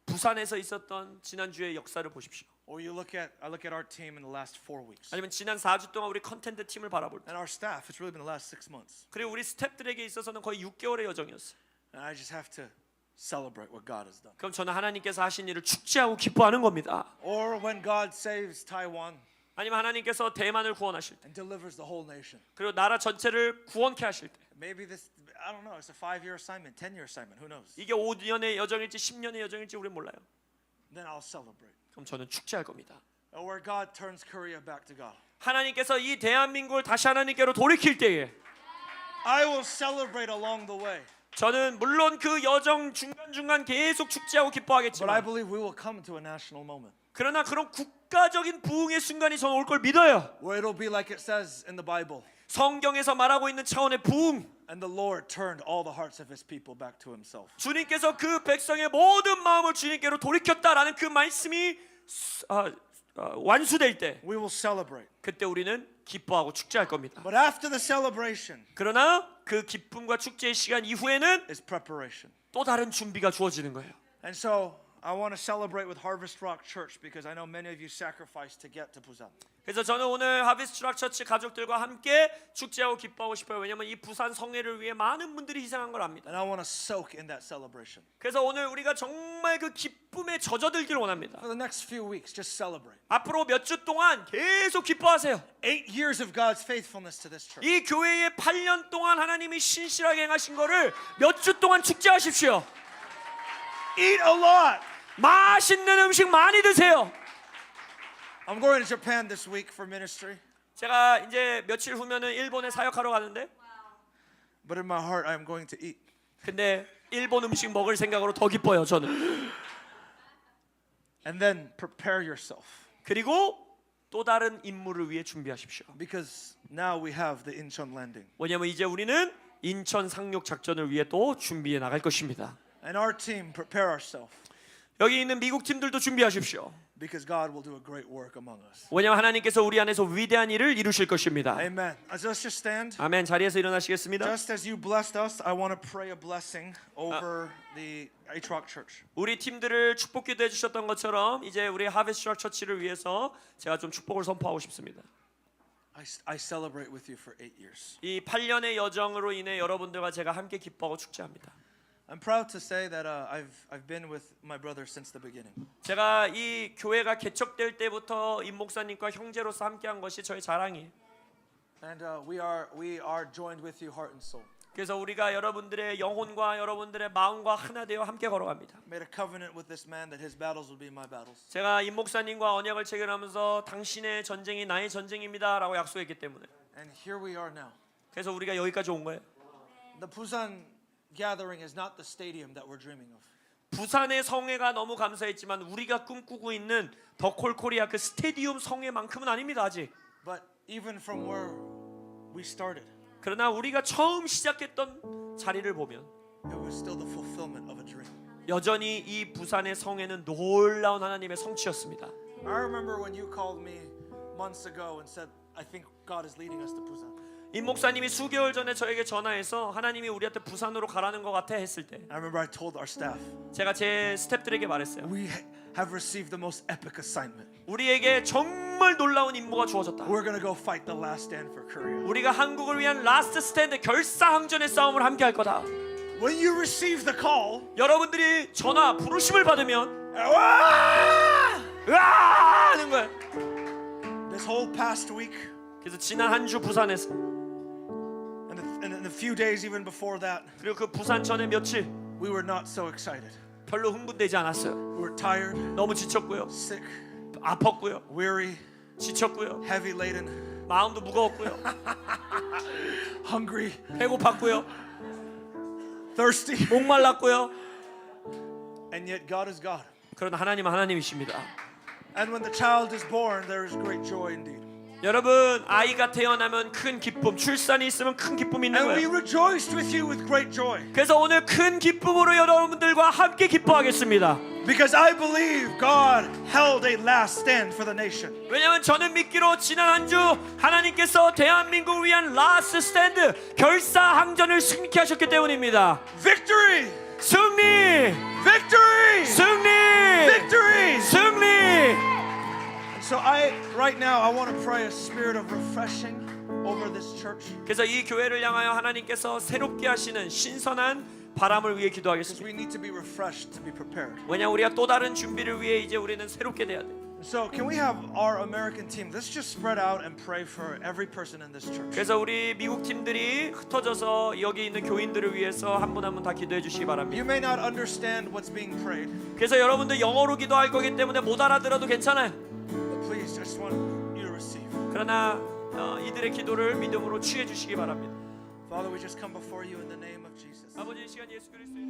[SPEAKER 2] 부산에서 있었던 지난주의 역사를 보십시오.
[SPEAKER 1] or I look at our team in the last 4 weeks,
[SPEAKER 2] 아니면 지난 4주 동안 우리 컨텐트 팀을 바라볼 때,
[SPEAKER 1] and our staff. It's really been the last 6 months,
[SPEAKER 2] 그리고 우리 스태프들에게 있어서는 거의 6개월의 여정이었어요.
[SPEAKER 1] and I just have to celebrate what God has done.
[SPEAKER 2] 그럼 저는 하나님께서 하신 일을 축제하고 기뻐하는 겁니다.
[SPEAKER 1] Or when God saves Taiwan
[SPEAKER 2] 아니면 하나님께서 대만을 구원하실 때,
[SPEAKER 1] and delivers the whole nation.
[SPEAKER 2] 그리고 나라 전체를 구원케 하실 때,
[SPEAKER 1] Maybe this, I don't know, it's a 5-year assignment, 10-year assignment, who knows?
[SPEAKER 2] 이게 5년의 여정일지 10년의 여정일지 우리는 몰라요.
[SPEAKER 1] Then I'll celebrate.
[SPEAKER 2] 그럼 저는 축제할 겁니다.
[SPEAKER 1] Or where God turns Korea back to God.
[SPEAKER 2] 하나님께서 이 대한민국을 다시 하나님께로 돌이킬 때에
[SPEAKER 1] I will celebrate along the way.
[SPEAKER 2] 저는 물론 그 여정 중간중간 계속 축제하고
[SPEAKER 1] But I
[SPEAKER 2] 기뻐하겠지만,
[SPEAKER 1] believe we will come to a national moment
[SPEAKER 2] 그러나 그런 국가적인 부흥의 순간이 저는 올 걸 믿어요.
[SPEAKER 1] where it'll be like it says in the Bible.
[SPEAKER 2] 성경에서 말하고 있는 차원의 부흥,
[SPEAKER 1] And the Lord turned all the hearts of his people back to himself.
[SPEAKER 2] 주님께서 그 백성의 모든 마음을 주님께로 돌이켰다라는 그 말씀이 완수될 때,
[SPEAKER 1] We will celebrate.
[SPEAKER 2] 그때 우리는 기뻐하고 축제할 겁니다.
[SPEAKER 1] But after the celebration
[SPEAKER 2] 그러나 그 기쁨과 축제의 시간 이후에는
[SPEAKER 1] is preparation.
[SPEAKER 2] 또 다른 준비가 주어지는 거예요.
[SPEAKER 1] And so I want to celebrate with Harvest Rock Church because I know many of you sacrificed to get to Busan.
[SPEAKER 2] 그래서 저는 오늘 하비스트 락 처치 가족들과 함께 축제하고 기뻐하고 싶어요. 왜냐하면 이 부산 성회를 위해 많은 분들이 희생한 걸 압니다.
[SPEAKER 1] And I want to soak in that celebration.
[SPEAKER 2] 그래서 오늘 우리가 정말 그 기쁨에 젖어들기를 원합니다.
[SPEAKER 1] For the next few weeks, just celebrate.
[SPEAKER 2] 앞으로 몇 주 동안 계속 기뻐하세요.
[SPEAKER 1] 8 years of God's faithfulness to this church.
[SPEAKER 2] 이 교회에 8년 동안 하나님이 신실하게 행하신 거를 몇 주 동안 축제하십시오.
[SPEAKER 1] Eat a lot.
[SPEAKER 2] 맛있는 음식 많이 드세요.
[SPEAKER 1] I'm going to Japan this week for ministry.
[SPEAKER 2] 제가 이제 며칠 후면은 일본에 사역하러 가는데,
[SPEAKER 1] But in my heart, I am going to eat.
[SPEAKER 2] 근데 일본 음식 먹을 생각으로 더 기뻐요, 저는.
[SPEAKER 1] And then prepare yourself.
[SPEAKER 2] 그리고 또 다른 임무를 위해 준비하십시오.
[SPEAKER 1] Because now we have the Incheon landing.
[SPEAKER 2] 왜냐하면 이제 우리는 인천 상륙 작전을 위해 또 준비해 나갈 것입니다.
[SPEAKER 1] And our team, prepare ourselves.
[SPEAKER 2] 여기 있는 미국 팀들도 준비하십시오.
[SPEAKER 1] because God will do a great work among us.
[SPEAKER 2] 왜냐하면 하나님께서 우리 안에서 위대한 일을 이루실 것입니다.
[SPEAKER 1] Amen. Let's just stand.
[SPEAKER 2] 아멘. 자리에서 일어나시겠습니다.
[SPEAKER 1] Just as you blessed us, I want to pray a blessing over the H-Rock Church.
[SPEAKER 2] 우리 팀들을 축복 기도해 주셨던 것처럼 이제 우리 하베스트 처치를 위해서 제가 좀 축복을 선포하고 싶습니다.
[SPEAKER 1] I celebrate with you for 8 years.
[SPEAKER 2] 이 8년의 여정으로 인해 여러분들과 제가 함께 기뻐하고 축제합니다.
[SPEAKER 1] I'm proud to say that I've been with my brother since the beginning.
[SPEAKER 2] 제가 이 교회가 개척될 때부터 임 목사님과 형제로서 함께한 것이 저의 자랑이에요.
[SPEAKER 1] And we are joined with you heart and soul.
[SPEAKER 2] 그래서 우리가 여러분들의 영혼과 여러분들의 마음과 하나 되어 함께 걸어갑니다.
[SPEAKER 1] Made a covenant with this man that his battles will be my battles.
[SPEAKER 2] 제가 임 목사님과 언약을 체결하면서 당신의 전쟁이 나의 전쟁입니다라고 약속했기 때문에
[SPEAKER 1] And here we are now.
[SPEAKER 2] 그래서 우리가 여기까지 온 거예요.
[SPEAKER 1] The Busan gathering is not the stadium that we're dreaming of.
[SPEAKER 2] 부산의 성회가 너무 감사했지만 우리가 꿈꾸고 있는 더 콜코리아 그 스테디움 성회만큼은 아닙니다 아직.
[SPEAKER 1] But even from where we started,
[SPEAKER 2] 그러나 우리가 처음 시작했던 자리를 보면
[SPEAKER 1] it was still the fulfillment of a dream.
[SPEAKER 2] 여전히 이 부산의 성회는 놀라운 하나님의 성취였습니다.
[SPEAKER 1] I remember when you called me months ago and said, I think God is leading us to Busan.
[SPEAKER 2] 임 목사님이 수개월 전에 저에게 전화해서 하나님이 우리한테 부산으로 가라는 것 같아 했을 때
[SPEAKER 1] I remember I told our staff,
[SPEAKER 2] 제가 제 스태프들에게 말했어요.
[SPEAKER 1] we have received the most epic assignment.
[SPEAKER 2] 우리에게 정말 놀라운 임무가 주어졌다.
[SPEAKER 1] We're going to go fight the last stand for Korea.
[SPEAKER 2] 우리가 한국을 위한 라스트 스탠드 결사항전의 싸움을 함께 할 거다.
[SPEAKER 1] When you receive the call,
[SPEAKER 2] 여러분들이 전화 부르심을 받으면
[SPEAKER 1] "Ah!"
[SPEAKER 2] 으아 하는 거예요.
[SPEAKER 1] This whole past week
[SPEAKER 2] 그래서 지난 한 주 부산에서
[SPEAKER 1] and a few days even before that,
[SPEAKER 2] 그리고 그 부산 전에 며칠
[SPEAKER 1] we were not so excited.
[SPEAKER 2] 별로 흥분되지 않았어요.
[SPEAKER 1] We were tired,
[SPEAKER 2] 너무 지쳤고요.
[SPEAKER 1] sick,
[SPEAKER 2] 아팠고요.
[SPEAKER 1] weary,
[SPEAKER 2] 지쳤고요.
[SPEAKER 1] heavy laden,
[SPEAKER 2] 마음도 무거웠고요.
[SPEAKER 1] hungry,
[SPEAKER 2] 배고팠고요.
[SPEAKER 1] thirsty.
[SPEAKER 2] 목말랐고요.
[SPEAKER 1] And yet God is God.
[SPEAKER 2] 그러나 하나님은 하나님이십니다.
[SPEAKER 1] And when the child is born, there is great joy indeed.
[SPEAKER 2] 여러분 아이가 태어나면 큰 기쁨, 출산이 있으면 큰 기쁨이 있는
[SPEAKER 1] And we
[SPEAKER 2] 거예요.
[SPEAKER 1] rejoiced with you with great joy.
[SPEAKER 2] 그래서 오늘 큰 기쁨으로 여러분들과 함께 기뻐하겠습니다.
[SPEAKER 1] Because I believe God held a last stand for the nation.
[SPEAKER 2] 왜냐하면 저는 믿기로 지난 한 주 하나님께서 대한민국을 위한 라스트 스탠드 결사항전을 승리케 하셨기 때문입니다.
[SPEAKER 1] Victory!
[SPEAKER 2] 승리!
[SPEAKER 1] Victory!
[SPEAKER 2] 승리!
[SPEAKER 1] Victory!
[SPEAKER 2] 승리!
[SPEAKER 1] So right now I want to pray a spirit of refreshing over this church.
[SPEAKER 2] 그래서 이 교회를 향하여 하나님께서 새롭게 하시는 신선한 바람을 위해
[SPEAKER 1] Because
[SPEAKER 2] 기도하겠습니다.
[SPEAKER 1] we need to be refreshed to be prepared.
[SPEAKER 2] 왜냐 우리가 또 다른 준비를 위해 이제 우리는 새롭게 돼야 돼.
[SPEAKER 1] So can we have our American team? Let's just spread out and pray for every person in this church.
[SPEAKER 2] 그래서 우리 미국 팀들이 흩어져서 여기 있는 교인들을 위해서 한 분 한 분 다 기도해 주시기 바랍니다.
[SPEAKER 1] You may not understand what's being prayed,
[SPEAKER 2] 그래서 여러분들 영어로 기도할 거기 때문에 못 알아들어도 괜찮아요.
[SPEAKER 1] but please, I just want you to receive.
[SPEAKER 2] 그러나 이들의 기도를 믿음으로 취해 주시기 바랍니다.
[SPEAKER 1] Father, we just come before you in the name of Jesus.
[SPEAKER 2] 아버지 이 시간 예수 그리스도의